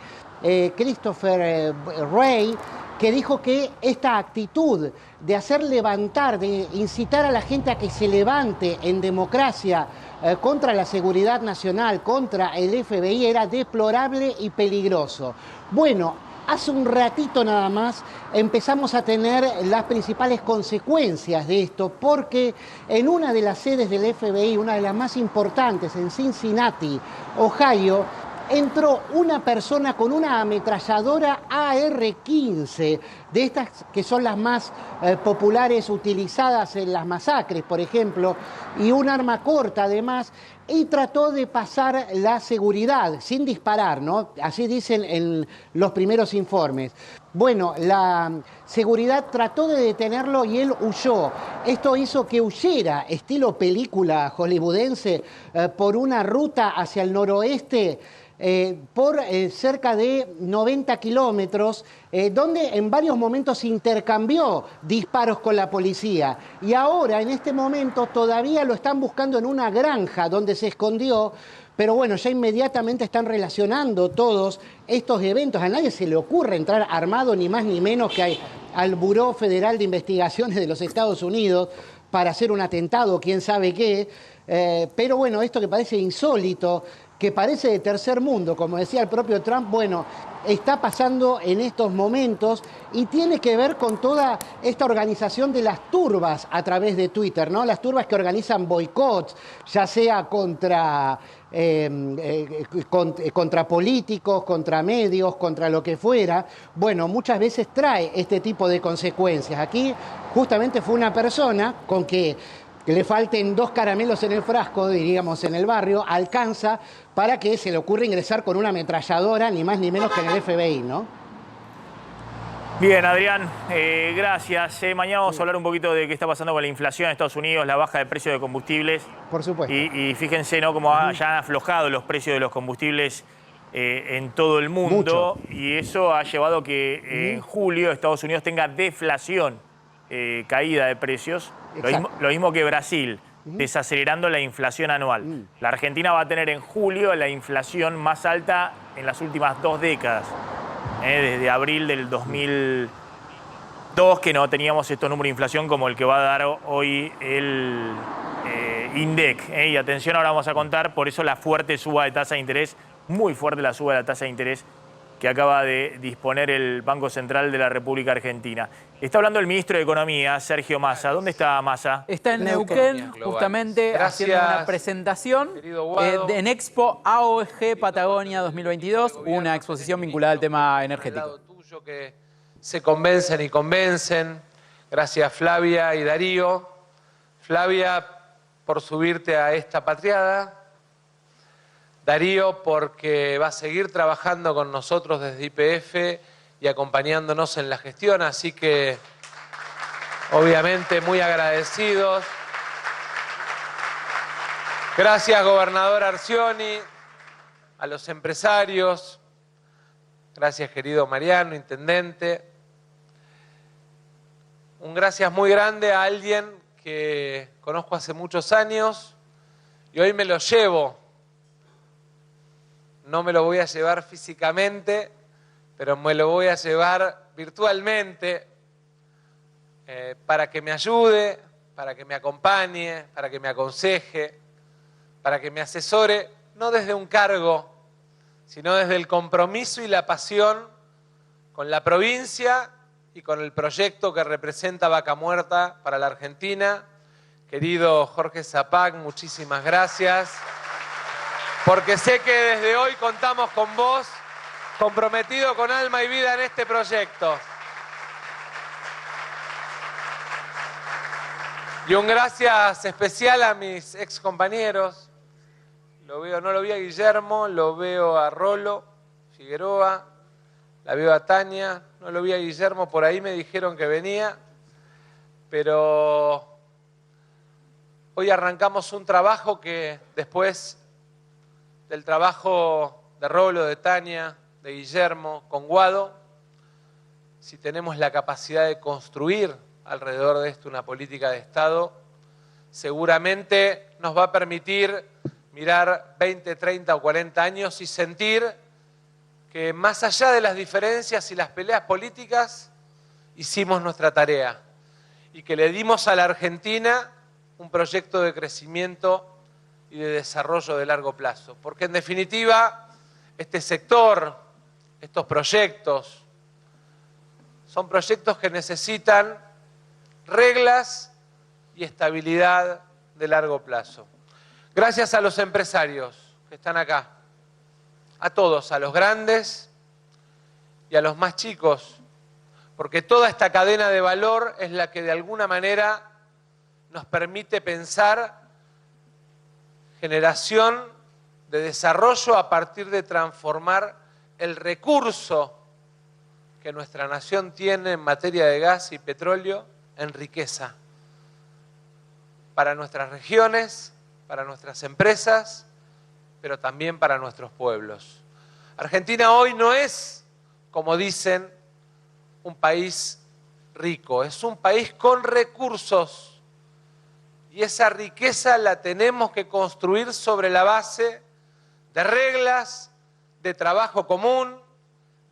Christopher Wray, que dijo que esta actitud de hacer levantar, de incitar a la gente a que se levante en democracia contra la seguridad nacional, contra el FBI, era deplorable y peligroso. Bueno, hace un ratito nada más empezamos a tener las principales consecuencias de esto, porque en una de las sedes del FBI, una de las más importantes en Cincinnati, Ohio, entró una persona con una ametralladora AR-15, de estas que son las más populares utilizadas en las masacres, por ejemplo, y un arma corta además, y trató de pasar la seguridad sin disparar, ¿no? Así dicen en los primeros informes. Bueno, la seguridad trató de detenerlo y él huyó. Esto hizo que huyera, estilo película hollywoodense, por una ruta hacia el noroeste, por cerca de 90 kilómetros, donde en varios momentos intercambió disparos con la policía. Y ahora, en este momento, todavía lo están buscando en una granja donde se escondió. Pero bueno, ya inmediatamente están relacionando todos estos eventos. A nadie se le ocurre entrar armado ni más ni menos que al Buró Federal de Investigaciones de los Estados Unidos para hacer un atentado, quién sabe qué. Pero bueno, esto que parece insólito, que parece de tercer mundo, como decía el propio Trump, bueno, está pasando en estos momentos y tiene que ver con toda esta organización de las turbas a través de Twitter, ¿no? Las turbas que organizan boicots, ya sea contra políticos, contra medios, contra lo que fuera. Bueno, muchas veces trae este tipo de consecuencias. Aquí justamente fue una persona con que le falten 2 caramelos en el frasco, diríamos en el barrio, alcanza para que se le ocurra ingresar con una ametralladora, ni más ni menos que en el FBI, ¿no? Bien, Adrián, gracias. Mañana vamos a hablar un poquito de qué está pasando con la inflación en Estados Unidos, la baja de precios de combustibles. Por supuesto. Y fíjense, ¿no?, cómo ya han aflojado los precios de los combustibles en todo el mundo. Mucho. Y eso ha llevado a que en julio Estados Unidos tenga deflación, caída de precios. Lo mismo que Brasil, desacelerando la inflación anual. La Argentina va a tener en julio la inflación más alta en las últimas 2 décadas. Desde abril del 2002 que no teníamos estos números de inflación como el que va a dar hoy el INDEC. Y atención, ahora vamos a contar, por eso la fuerte suba de tasa de interés, muy fuerte la suba de la tasa de interés que acaba de disponer el Banco Central de la República Argentina. Está hablando el ministro de Economía, Sergio Massa. ¿Dónde está Massa? Está en Neuquén, justamente haciendo una presentación en Expo AOG Patagonia 2022, una exposición vinculada al tema energético. Tuyo que se convencen y convencen. Gracias, Flavia y Darío. Flavia, por subirte a esta patriada. Darío, porque va a seguir trabajando con nosotros desde YPF y acompañándonos en la gestión, así que obviamente muy agradecidos. Gracias, gobernador Arcioni, a los empresarios, gracias, querido Mariano, intendente. Un gracias muy grande a alguien que conozco hace muchos años y hoy me lo llevo. No me lo voy a llevar físicamente, pero me lo voy a llevar virtualmente para que me ayude, para que me acompañe, para que me aconseje, para que me asesore, no desde un cargo, sino desde el compromiso y la pasión con la provincia y con el proyecto que representa Vaca Muerta para la Argentina. Querido Jorge Zapac, muchísimas gracias. Porque sé que desde hoy contamos con vos, comprometido con alma y vida en este proyecto. Y un gracias especial a mis ex compañeros. No lo vi a Guillermo, lo veo a Rolo Figueroa, la veo a Tania, no lo vi a Guillermo, por ahí me dijeron que venía, pero hoy arrancamos un trabajo que después del trabajo de Rolo, de Tania, de Guillermo, con Guado, si tenemos la capacidad de construir alrededor de esto una política de Estado, seguramente nos va a permitir mirar 20, 30 o 40 años y sentir que más allá de las diferencias y las peleas políticas, hicimos nuestra tarea y que le dimos a la Argentina un proyecto de crecimiento y de desarrollo de largo plazo. Porque en definitiva, este sector, estos proyectos, son proyectos que necesitan reglas y estabilidad de largo plazo. Gracias a los empresarios que están acá, a todos, a los grandes y a los más chicos, porque toda esta cadena de valor es la que de alguna manera nos permite pensar generación de desarrollo a partir de transformar el recurso que nuestra nación tiene en materia de gas y petróleo en riqueza para nuestras regiones, para nuestras empresas, pero también para nuestros pueblos. Argentina hoy no es, como dicen, un país rico, es un país con recursos. Y esa riqueza la tenemos que construir sobre la base de reglas, de trabajo común,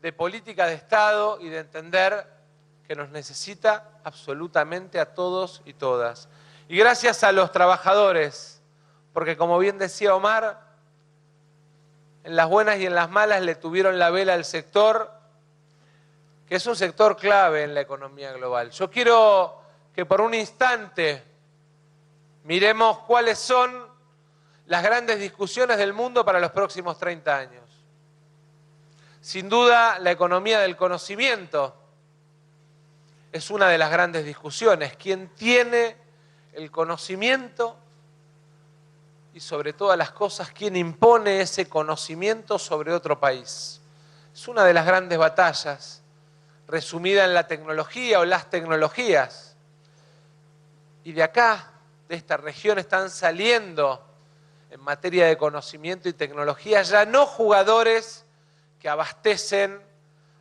de política de Estado y de entender que nos necesita absolutamente a todos y todas. Y gracias a los trabajadores, porque como bien decía Omar, en las buenas y en las malas le tuvieron la vela al sector, que es un sector clave en la economía global. Yo quiero que por un instante miremos cuáles son las grandes discusiones del mundo para los próximos 30 años. Sin duda, la economía del conocimiento es una de las grandes discusiones. ¿Quién tiene el conocimiento? Y sobre todas las cosas, ¿quién impone ese conocimiento sobre otro país? Es una de las grandes batallas, resumida en la tecnología o las tecnologías. Y de acá, de esta región, están saliendo en materia de conocimiento y tecnología ya no jugadores que abastecen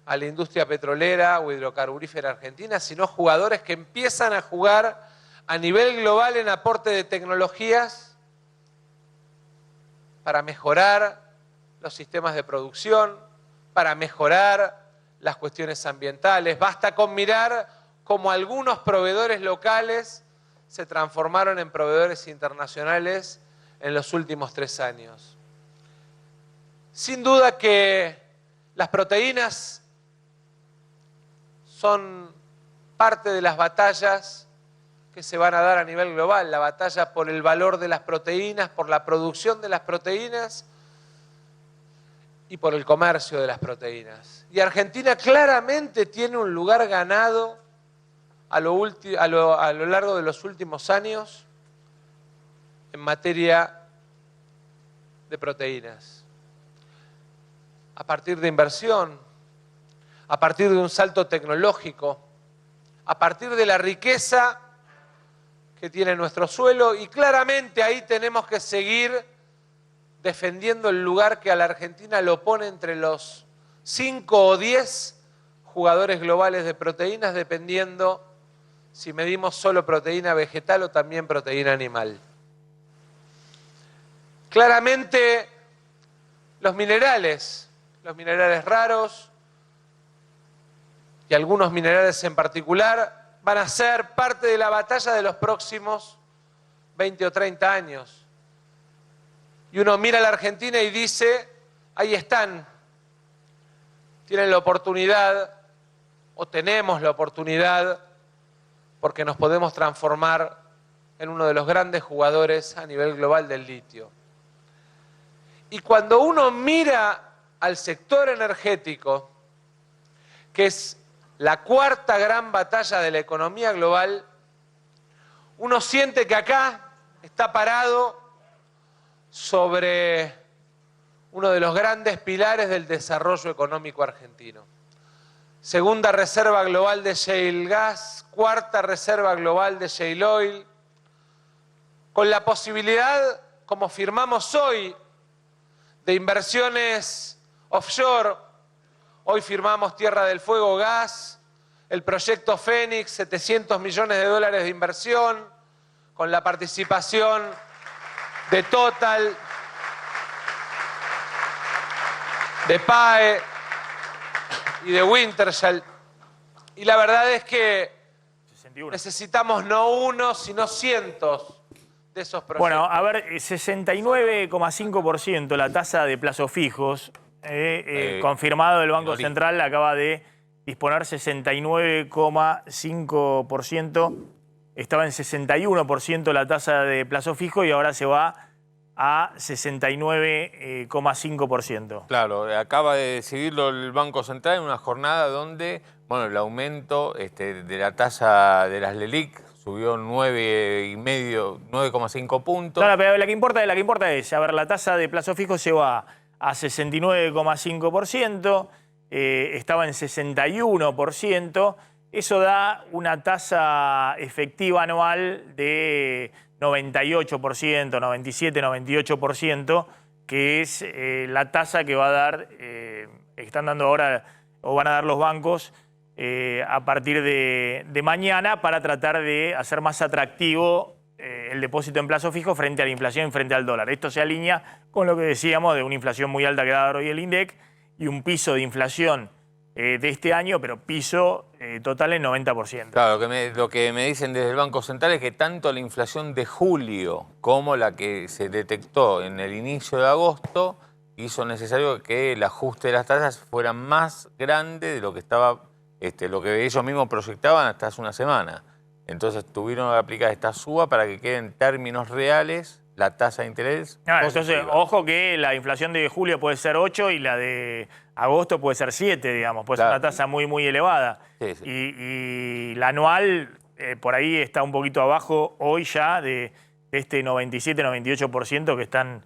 a la industria petrolera o hidrocarburífera argentina, sino jugadores que empiezan a jugar a nivel global en aporte de tecnologías para mejorar los sistemas de producción, para mejorar las cuestiones ambientales. Basta con mirar cómo algunos proveedores locales se transformaron en proveedores internacionales en los últimos 3 años. Sin duda que las proteínas son parte de las batallas que se van a dar a nivel global, la batalla por el valor de las proteínas, por la producción de las proteínas y por el comercio de las proteínas. Y Argentina claramente tiene un lugar ganado a lo largo de los últimos años en materia de proteínas. A partir de inversión, a partir de un salto tecnológico, a partir de la riqueza que tiene nuestro suelo, y claramente ahí tenemos que seguir defendiendo el lugar que a la Argentina lo pone entre los 5 o 10 jugadores globales de proteínas, dependiendo si medimos solo proteína vegetal o también proteína animal. Claramente los minerales raros y algunos minerales en particular van a ser parte de la batalla de los próximos 20 o 30 años. Y uno mira a la Argentina y dice, ahí están, tienen la oportunidad, o tenemos la oportunidad, porque nos podemos transformar en uno de los grandes jugadores a nivel global del litio. Y cuando uno mira al sector energético, que es la cuarta gran batalla de la economía global, uno siente que acá está parado sobre uno de los grandes pilares del desarrollo económico argentino. Segunda reserva global de shale gas, cuarta reserva global de shale oil, con la posibilidad, como firmamos hoy, de inversiones offshore. Hoy firmamos Tierra del Fuego Gas, el proyecto Fénix, 700 millones de dólares de inversión, con la participación de Total, de PAE y de Wintershall. Y la verdad es que 61. Necesitamos no uno, sino cientos de esos proyectos. Bueno, a ver, 69,5% la tasa de plazos fijos, confirmado del Banco Central, acaba de disponer 69,5%. Estaba en 61% la tasa de plazo fijo y ahora se va a 69,5%. Claro, acaba de decidirlo el Banco Central en una jornada donde, bueno, el aumento de la tasa de las LELIQ subió 9,5 puntos. Claro, pero la que importa es, a ver, la tasa de plazo fijo se va a 69,5%, estaba en 61%, eso da una tasa efectiva anual de 98%, 97, 98%, que es la tasa que va a dar, están dando ahora, o van a dar los bancos a partir de mañana para tratar de hacer más atractivo el depósito en plazo fijo frente a la inflación y frente al dólar. Esto se alinea con lo que decíamos de una inflación muy alta que da hoy el INDEC y un piso de inflación de este año, pero piso total en 90%. Claro, lo que me dicen desde el Banco Central es que tanto la inflación de julio como la que se detectó en el inicio de agosto hizo necesario que el ajuste de las tasas fuera más grande de lo que estaba, lo que ellos mismos proyectaban hasta hace una semana. Entonces tuvieron que aplicar esta suba para que quede en términos reales la tasa de interés. Entonces, ojo que la inflación de julio puede ser 8 y la de agosto puede ser 7, digamos. Puede ser una tasa muy, muy elevada. Sí, sí. Y la anual, por ahí está un poquito abajo hoy ya de este 97-98% que están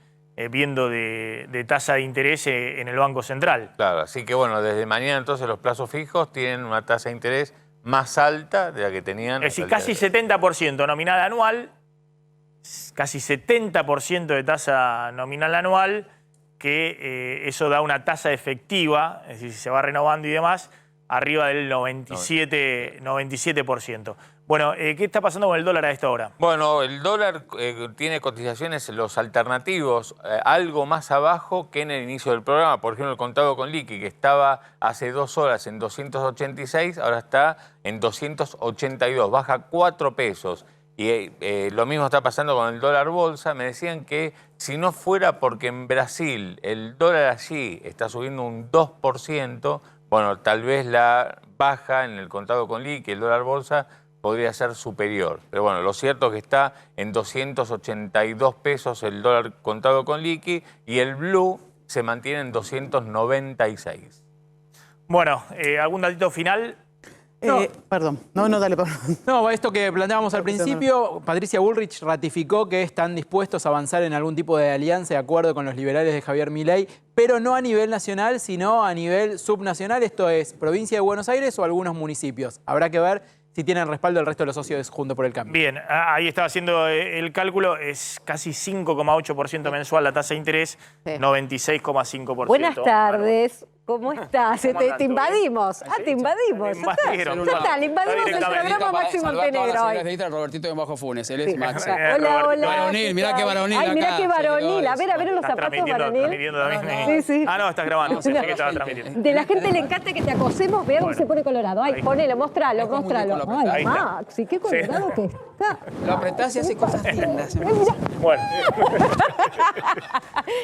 viendo de tasa de interés en el Banco Central. Claro, así que bueno, desde mañana entonces los plazos fijos tienen una tasa de interés más alta de la que tenían. Es decir, casi 70% nominal anual, casi 70% de tasa nominal anual, que eso da una tasa efectiva, es decir, si se va renovando y demás, arriba del 97%. Bueno, ¿qué está pasando con el dólar a esta hora? Bueno, el dólar tiene cotizaciones, los alternativos, algo más abajo que en el inicio del programa. Por ejemplo, el contado con liqui, que estaba hace 2 horas en 286, ahora está en 282, baja 4 pesos. Y lo mismo está pasando con el dólar bolsa. Me decían que si no fuera porque en Brasil el dólar allí está subiendo un 2%, bueno, tal vez la baja en el contado con liqui, el dólar bolsa, podría ser superior. Pero bueno, lo cierto es que está en 282 pesos el dólar contado con liqui y el blue se mantiene en 296. Bueno, ¿algún datito final? Perdón. No, dale, perdón. No, esto que planteábamos al principio, Patricia Bullrich ratificó que están dispuestos a avanzar en algún tipo de alianza de acuerdo con los liberales de Javier Milei, pero no a nivel nacional, sino a nivel subnacional, esto es, provincia de Buenos Aires o algunos municipios. Habrá que ver si tienen respaldo el resto de los socios Juntos por el Cambio. Bien, ahí estaba haciendo el cálculo, es casi 5,8% mensual la tasa de interés, 96,5%. Buenas tardes. ¿Cómo estás? Te invadimos. Te invadimos. Ya está, le invadimos el programa Maxi Montenegro hoy. Robertito de Bajo Funes, él es Maxi. Hola. Varonil, mirá qué varonil. Ay, mirá qué varonil. A ver los zapatos varonil. Sí. Ah, no, estás grabando. Pensé que estaba transmitiendo. De la gente le encanta que te acosemos, vea cómo se pone colorado. Ay, ponelo, mostralo. Ay, Maxi, qué colorado que está. Lo apretás y hace cosas lindas. Bueno.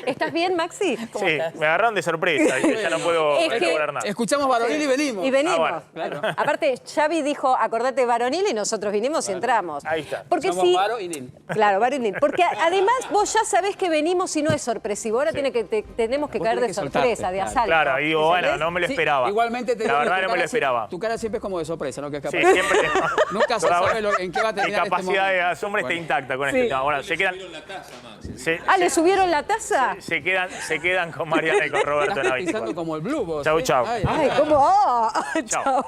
¿Estás bien, Maxi? Sí, me agarraron de sorpresa. Ya no puedo cobrar nada. Escuchamos varonil y venimos. Bueno, claro. Aparte, Xavi dijo, acordate varonil, y nosotros vinimos y entramos. Ahí está. Porque somos Varo y Nil. Claro, Varo y Nil. Porque además vos ya sabés que venimos y no es sorpresivo. Ahora tenemos que caer de sorpresa, de asalto. Claro, y digo, bueno, no me lo esperaba. Igualmente te la verdad no me lo esperaba. Tu cara siempre es como de sorpresa, ¿no? Que sí, siempre. Nunca se sabe en qué va a terminar. Mi capacidad de asombro está intacta con este tema. Bueno, se quedan. ¿le subieron la taza? Se quedan con Mariana y con Roberto Navicki. Como el blue, vos. Chau. Ay, ¿cómo? Chau.